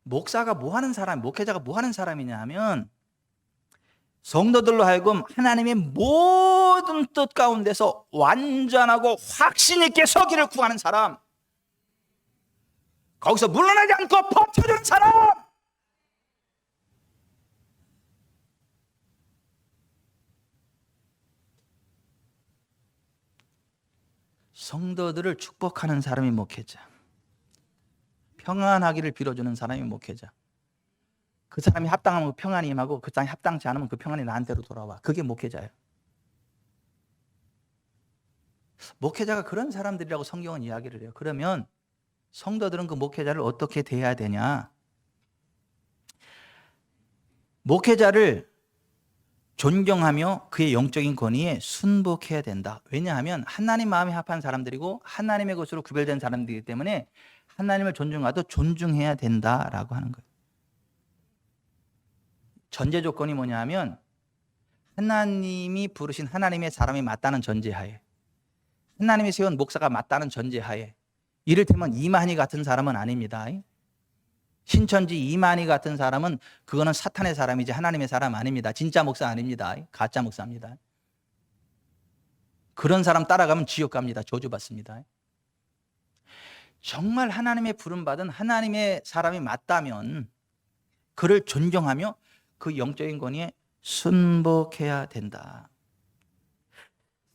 S1: 목사가 뭐 하는 사람, 목회자가 뭐 하는 사람이냐 하면 성도들로 하여금 하나님의 모든 뜻 가운데서 완전하고 확신 있게 서기를 구하는 사람, 거기서 물러나지 않고 버텨주는 사람, 성도들을 축복하는 사람이 목회자, 평안하기를 빌어주는 사람이 목회자. 그 사람이 합당하면 평안이 임하고 그 사람이 합당치 않으면 그 평안이 나한테로 돌아와. 그게 목회자예요. 목회자가 그런 사람들이라고 성경은 이야기를 해요. 그러면 성도들은 그 목회자를 어떻게 대해야 되냐? 목회자를 존경하며 그의 영적인 권위에 순복해야 된다. 왜냐하면 하나님 마음에 합한 사람들이고 하나님의 것으로 구별된 사람들이기 때문에 하나님을 존중하도 존중해야 된다라고 하는 거예요. 전제 조건이 뭐냐 하면 하나님이 부르신 하나님의 사람이 맞다는 전제하에, 하나님이 세운 목사가 맞다는 전제하에, 이를테면 이만희 같은 사람은 아닙니다. 신천지 이만희 같은 사람은 그거는 사탄의 사람이지 하나님의 사람 아닙니다. 진짜 목사 아닙니다. 가짜 목사입니다. 그런 사람 따라가면 지옥 갑니다. 저주받습니다. 정말 하나님의 부름받은 하나님의 사람이 맞다면 그를 존경하며 그 영적인 권위에 순복해야 된다.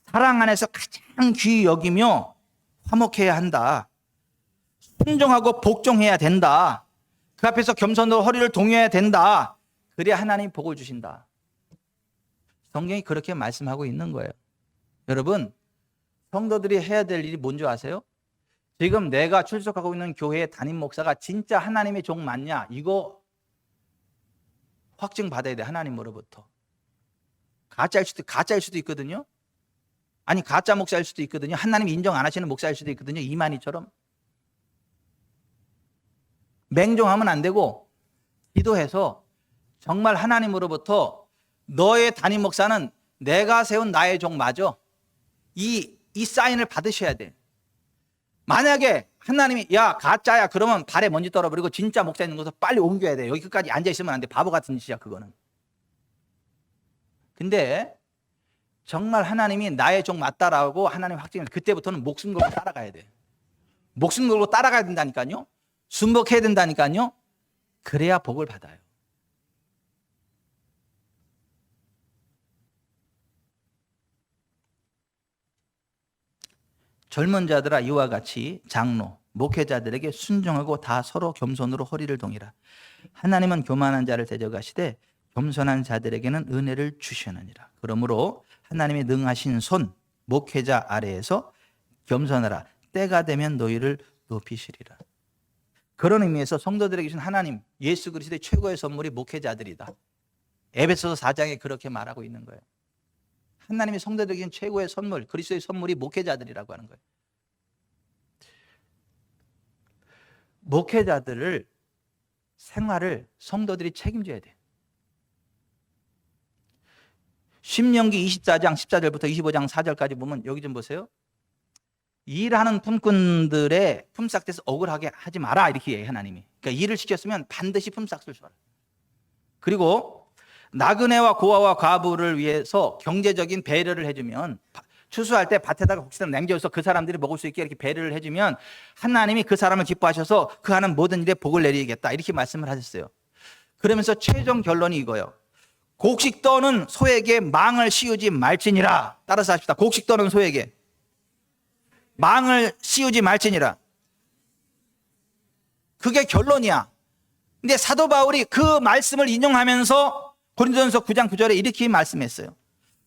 S1: 사랑 안에서 가장 귀히 여기며 화목해야 한다. 순종하고 복종해야 된다. 그 앞에서 겸손으로 허리를 동여야 된다. 그래야 하나님 복을 주신다. 성경이 그렇게 말씀하고 있는 거예요. 여러분, 성도들이 해야 될 일이 뭔지 아세요? 지금 내가 출석하고 있는 교회의 담임 목사가 진짜 하나님의 종 맞냐? 이거 확증 받아야 돼, 하나님으로부터. 가짜일 수도 있거든요. 아니, 가짜 목사일 수도 있거든요. 하나님 인정 안 하시는 목사일 수도 있거든요. 이만희처럼. 맹종하면 안 되고 기도해서 정말 하나님으로부터 너의 담임 목사는 내가 세운 나의 종 맞아. 이 사인을 받으셔야 돼. 만약에 하나님이 야 가짜야 그러면 발에 먼지 떨어버리고 진짜 목사 있는 곳에 빨리 옮겨야 돼. 여기 끝까지 앉아있으면 안 돼. 바보 같은 짓이야 그거는. 근데 정말 하나님이 나의 종 맞다라고 하나님 확증을 그때부터는 목숨 걸고 따라가야 돼. 목숨 걸고 따라가야 된다니까요. 순복해야 된다니까요. 그래야 복을 받아요. 젊은 자들아 이와 같이 장로, 목회자들에게 순종하고 다 서로 겸손으로 허리를 동이라. 하나님은 교만한 자를 대적하시되 겸손한 자들에게는 은혜를 주시느니라. 그러므로 하나님의 능하신 손 목회자 아래에서 겸손하라. 때가 되면 너희를 높이시리라. 그런 의미에서 성도들에게 주신 하나님 예수 그리스도의 최고의 선물이 목회자들이다. 에베소서 4장에 그렇게 말하고 있는 거예요. 하나님이 성도들에게 주신 최고의 선물, 그리스도의 선물이 목회자들이라고 하는 거예요. 목회자들을 생활을 성도들이 책임져야 돼. 신명기 24장 14절부터 25장 4절까지 보면 여기 좀 보세요. 일하는 품꾼들의 품삯에서 억울하게 하지 마라 이렇게 얘기해요 하나님이. 그러니까 일을 시켰으면 반드시 품삯을 줘라. 그리고 나그네와 고아와 과부를 위해서 경제적인 배려를 해주면 추수할 때 밭에다가 혹시나 남겨서 그 사람들이 먹을 수 있게 이렇게 배려를 해주면 하나님이 그 사람을 기뻐하셔서 그 하는 모든 일에 복을 내리겠다 이렇게 말씀을 하셨어요. 그러면서 최종 결론이 이거예요. 곡식 떠는 소에게 망을 씌우지 말지니라. 따라서 합시다. 곡식 떠는 소에게 망을 씌우지 말지니라. 그게 결론이야. 근데 사도 바울이 그 말씀을 인용하면서 고린도전서 9장 9절에 이렇게 말씀했어요.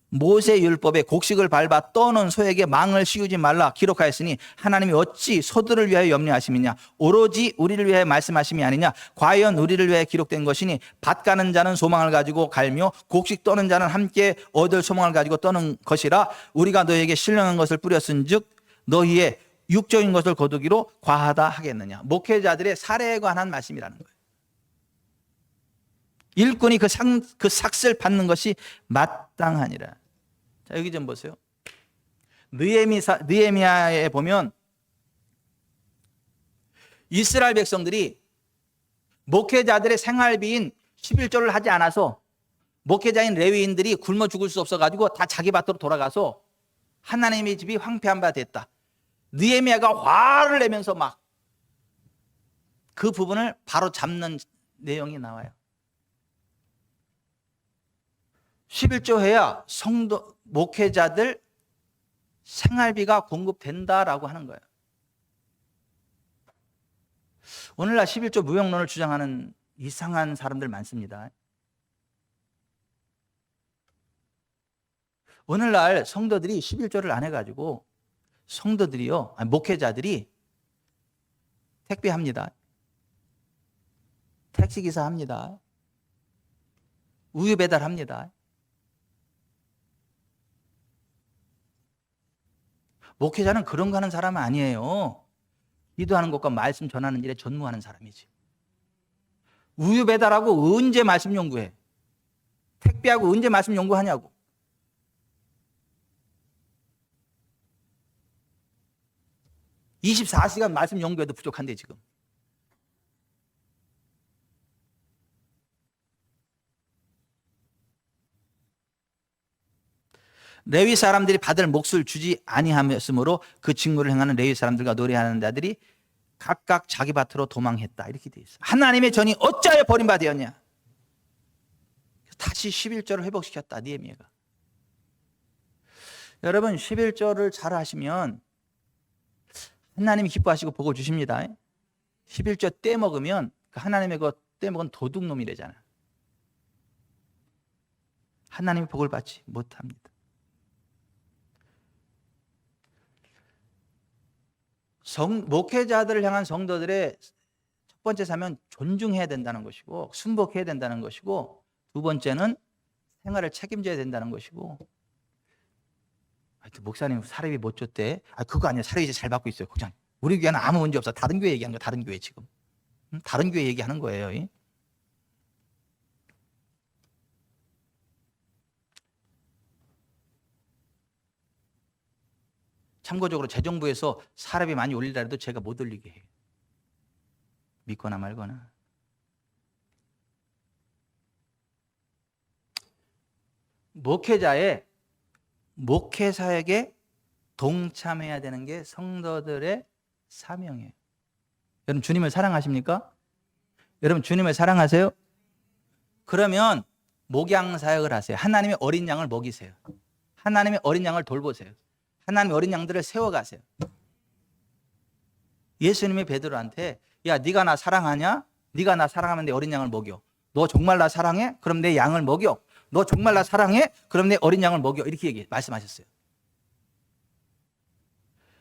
S1: 모세 율법에 곡식을 밟아 떠는 소에게 망을 씌우지 말라 기록하였으니 하나님이 어찌 소들을 위하여 염려하심이냐 오로지 우리를 위하여 말씀하심이 아니냐 과연 우리를 위하여 기록된 것이니 밭 가는 자는 소망을 가지고 갈며 곡식 떠는 자는 함께 얻을 소망을 가지고 떠는 것이라 우리가 너희에게 신령한 것을 뿌렸은즉 너희의 육적인 것을 거두기로 과하다 하겠느냐. 목회자들의 사례에 관한 말씀이라는 거예요. 일꾼이 그 삭을 받는 것이 마땅하니라. 자, 여기 좀 보세요. 느헤미야에 보면 이스라엘 백성들이 목회자들의 생활비인 11조를 하지 않아서 목회자인 레위인들이 굶어 죽을 수 없어가지고 다 자기 밭으로 돌아가서 하나님의 집이 황폐한 바 됐다. 느헤미야가 화를 내면서 막 그 부분을 바로 잡는 내용이 나와요. 11조 해야 성도 목회자들 생활비가 공급된다라고 하는 거예요. 오늘날 11조 무용론을 주장하는 이상한 사람들 많습니다. 오늘날 성도들이 11조를 안 해가지고 성도들이요, 목회자들이 택배합니다. 택시기사 합니다. 우유 배달합니다. 목회자는 그런 거 하는 사람은 아니에요. 기도하는 것과 말씀 전하는 일에 전무하는 사람이지. 우유 배달하고 언제 말씀 연구해? 택배하고 언제 말씀 연구하냐고. (24시간) 말씀 연구해도 부족한데 지금. 레위 사람들이 받을 몫을 주지 아니하였으므로 그 직무를 행하는 레위 사람들과 노래하는 자들이 각각 자기 밭으로 도망했다. 이렇게 돼 있어요. 하나님의 전이 어찌하여 버림받았냐. 다시 11절을 회복시켰다. 느헤미야가. 여러분 11절을 잘 하시면 하나님이 기뻐하시고 복을 주십니다. 11절 떼먹으면 하나님의 그 떼먹은 도둑놈이래잖아요. 하나님의 복을 받지 못합니다. 목회자들을 향한 성도들의 첫 번째 사명은 존중해야 된다는 것이고 순복해야 된다는 것이고 두 번째는 생활을 책임져야 된다는 것이고 하여튼 목사님 사례비 못 줬대. 그거 아니야. 사례비 잘 받고 있어요. 그냥 우리 교회는 아무 문제 없어. 다른 교회 얘기하는 거야. 다른 교회 지금. 다른 교회 얘기하는 거예요. 참고적으로 재정부에서 사례비 많이 올리라 해도 제가 못 올리게 해요. 믿거나 말거나. 목회사에게 동참해야 되는 게 성도들의 사명이에요. 여러분 주님을 사랑하십니까? 여러분 주님을 사랑하세요? 그러면 목양 사역을 하세요. 하나님의 어린 양을 먹이세요. 하나님의 어린 양을 돌보세요. 하나님의 어린 양들을 세워가세요. 예수님이 베드로한테 야 네가 나 사랑하냐? 네가 나 사랑하면 내 어린 양을 먹여. 너 정말 나 사랑해? 그럼 내 양을 먹여. 너 정말 나 사랑해? 그럼 내 어린 양을 먹여. 이렇게 말씀하셨어요.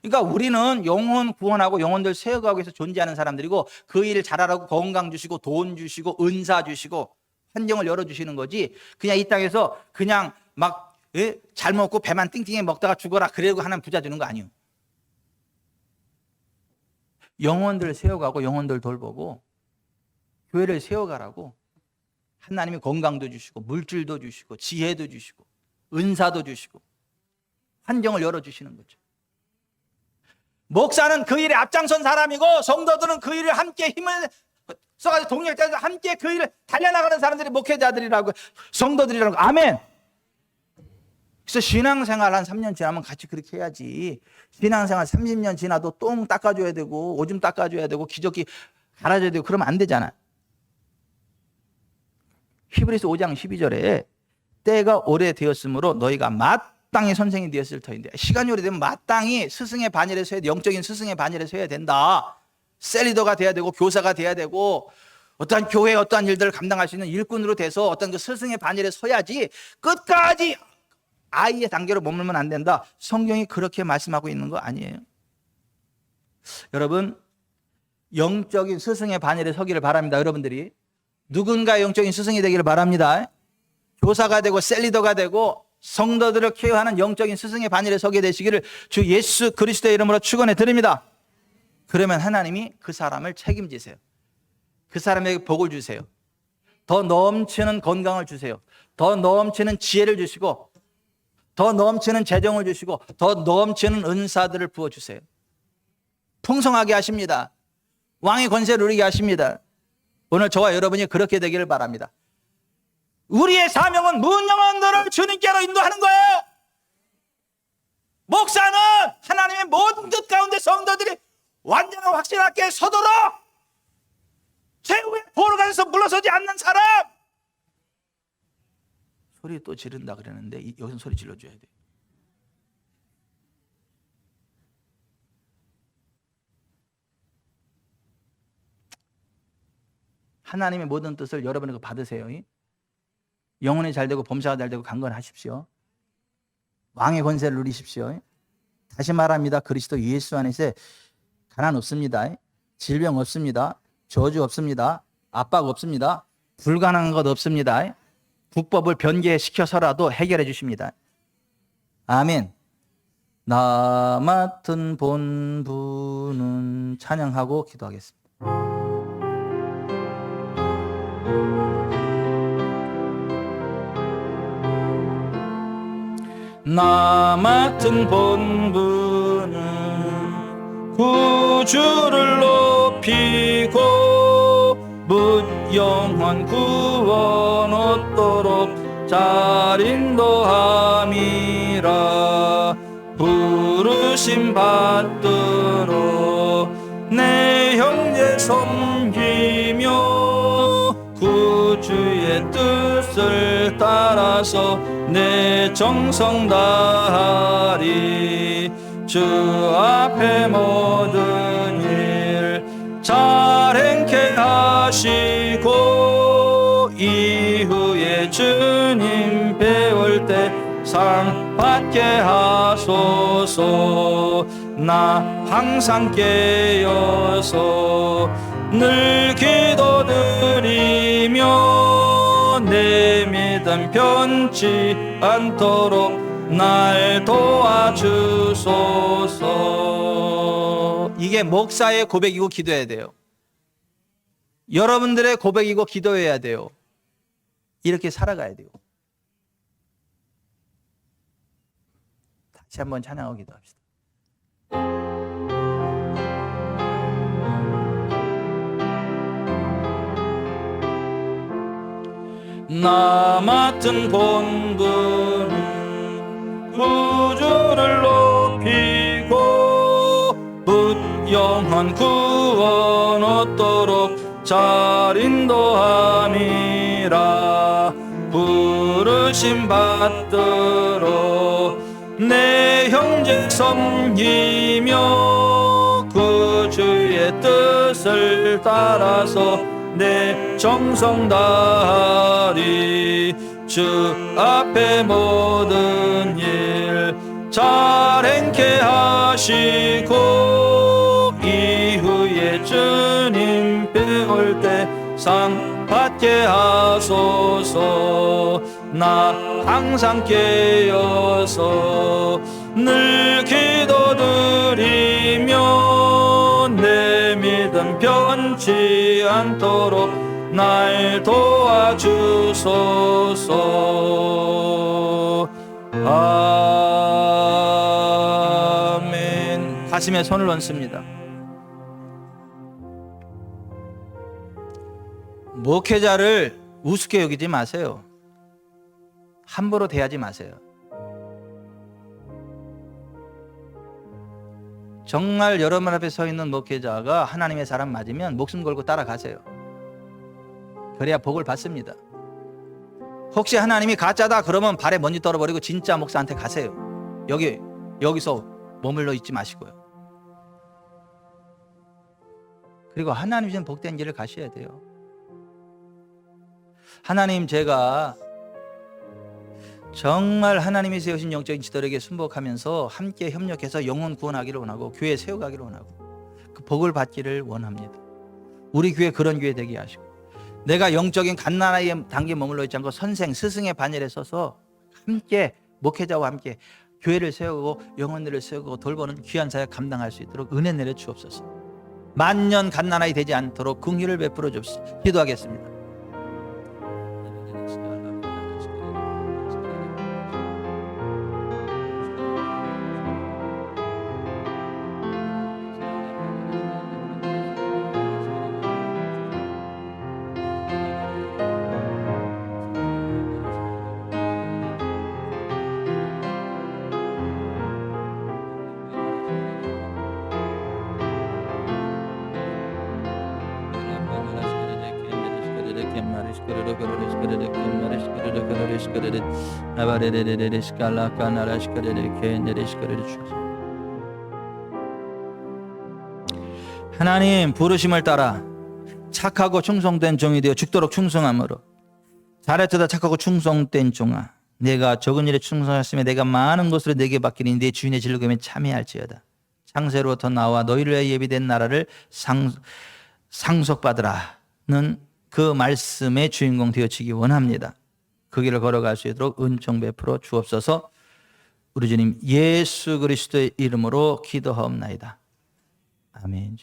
S1: 그러니까 우리는 영혼 구원하고 영혼들 세워가기 위해서 존재하는 사람들이고 그 일을 잘하라고 건강 주시고 돈 주시고 은사 주시고 환경을 열어주시는 거지 그냥 이 땅에서 그냥 막 잘 먹고 배만 띵띵해 먹다가 죽어라 그러고 하는 부자 주는 거 아니에요. 영혼들 세워가고 영혼들 돌보고 교회를 세워가라고 하나님이 건강도 주시고 물질도 주시고 지혜도 주시고 은사도 주시고 환경을 열어주시는 거죠. 목사는 그 일에 앞장선 사람이고 성도들은 그 일을 함께 힘을 써가지고 동력자에서 함께 그 일을 달려나가는 사람들이 목회자들이라고 성도들이라고. 아멘. 그래서 신앙생활 한 3년 지나면 같이 그렇게 해야지. 신앙생활 30년 지나도 똥 닦아줘야 되고 오줌 닦아줘야 되고 기저귀 갈아줘야 되고 그러면 안 되잖아. 히브리서 5장 12절에 때가 오래되었으므로 너희가 마땅히 선생이 되었을 터인데 시간이 오래되면 마땅히 스승의 반열에 서야 돼. 영적인 스승의 반열에 서야 된다. 셀리더가 돼야 되고 교사가 돼야 되고 어떠한 교회 어떠한 일들을 감당할 수 있는 일꾼으로 돼서 어떤 그 스승의 반열에 서야지 끝까지 아이의 단계로 머물면 안 된다. 성경이 그렇게 말씀하고 있는 거 아니에요. 여러분 영적인 스승의 반열에 서기를 바랍니다. 여러분들이 누군가의 영적인 스승이 되기를 바랍니다. 교사가 되고 셀리더가 되고 성도들을 케어하는 영적인 스승의 반열에 서게 되시기를 주 예수 그리스도의 이름으로 축원해 드립니다. 그러면 하나님이 그 사람을 책임지세요. 그 사람에게 복을 주세요. 더 넘치는 건강을 주세요. 더 넘치는 지혜를 주시고 더 넘치는 재정을 주시고 더 넘치는 은사들을 부어주세요. 풍성하게 하십니다. 왕의 권세를 누리게 하십니다. 오늘 저와 여러분이 그렇게 되기를 바랍니다. 우리의 사명은 문영원들을 주님께로 인도하는 거예요. 목사는 하나님의 모든 뜻 가운데 성도들이 완전하고 확실하게 서도록 최후의 보루간에서 물러서지 않는 사람. 소리 또 지른다 그러는데 여기서 소리 질러줘야 돼. 하나님의 모든 뜻을 여러분이 받으세요. 영혼이 잘 되고 범사가 잘 되고 강건하십시오. 왕의 권세를 누리십시오. 다시 말합니다. 그리스도 예수 안에서 가난 없습니다. 질병 없습니다. 저주 없습니다. 압박 없습니다. 불가능한 것 없습니다. 국법을 변개시켜서라도 해결해 주십니다. 아멘. 나 맡은 본분은 찬양하고 기도하겠습니다. 나 맡은 본분은 구주를 높이고 무영원 구원 얻도록 잘 인도함이라. 함이라. 부르심 받들어 내 형제 섬기며 구주의 뜻을 따라서 내 정성 다하리. 주 앞에 모든 일 잘 행케 하시고 이후에 주님 배울 때 상 받게 하소서. 나 항상 깨어서 늘 기도드리며 내 믿음 변치 않도록 날 도와주소서. 이게 목사의 고백이고 기도해야 돼요. 여러분들의 고백이고 기도해야 돼요. 이렇게 살아가야 돼요. 다시 한번 찬양하고 기도합시다. 나 맡은 본분은 구주를 높이고 영원 구원 얻도록 잘 인도함이라. 부르심 받들어 내 형제 섬기며 구주의 뜻을 따라서 내 정성 다하리. 주 앞에 모든 일 잘 행케 하시고 이후에 주님 배울 때 상 받게 하소서. 나 항상 깨어서 늘 기도드리며 내 믿음 변치 않도록 날 도와주소서. 아멘. 가슴에 손을 얹습니다. 목회자를 우습게 여기지 마세요. 함부로 대하지 마세요. 정말 여러분 앞에 서 있는 목회자가 하나님의 사람 맞으면 목숨 걸고 따라가세요. 그래야 복을 받습니다. 혹시 하나님이 가짜다 그러면 발에 먼지 떨어버리고 진짜 목사한테 가세요. 여기서 머물러 있지 마시고요. 그리고 하나님 주신 복된 길을 가셔야 돼요. 하나님, 제가 정말 하나님이 세우신 영적인 지도에게 순복하면서 함께 협력해서 영혼 구원하기를 원하고 교회 세워가기를 원하고 그 복을 받기를 원합니다. 우리 교회 그런 교회 되게 하시고, 내가 영적인 갓난아이의 단계에 머물러 있지 않고 선생, 스승의 반열에 서서 함께 목회자와 함께 교회를 세우고 영혼들을 세우고 돌보는 귀한 사역 감당할 수 있도록 은혜 내려 주옵소서. 만년 갓난아이 되지 않도록 긍휼을 베풀어 주옵소서. 기도하겠습니다. 하나님, 부르심을 따라 착하고 충성된 종이 되어 죽도록 충성함으로 잘했다 착하고 충성된 종아, 내가 적은 일에 충성하였으며 내가 많은 것으로 내게 받기니 내 주인의 즐거움에 참여할지어다. 창세로부터 나와 너희를 위하여 예비된 나라를 상속받으라는 그 말씀의 주인공 되어지기 원합니다. 그 길을 걸어갈 수 있도록 은총 베풀어 주옵소서. 우리 주님 예수 그리스도의 이름으로 기도하옵나이다. 아멘.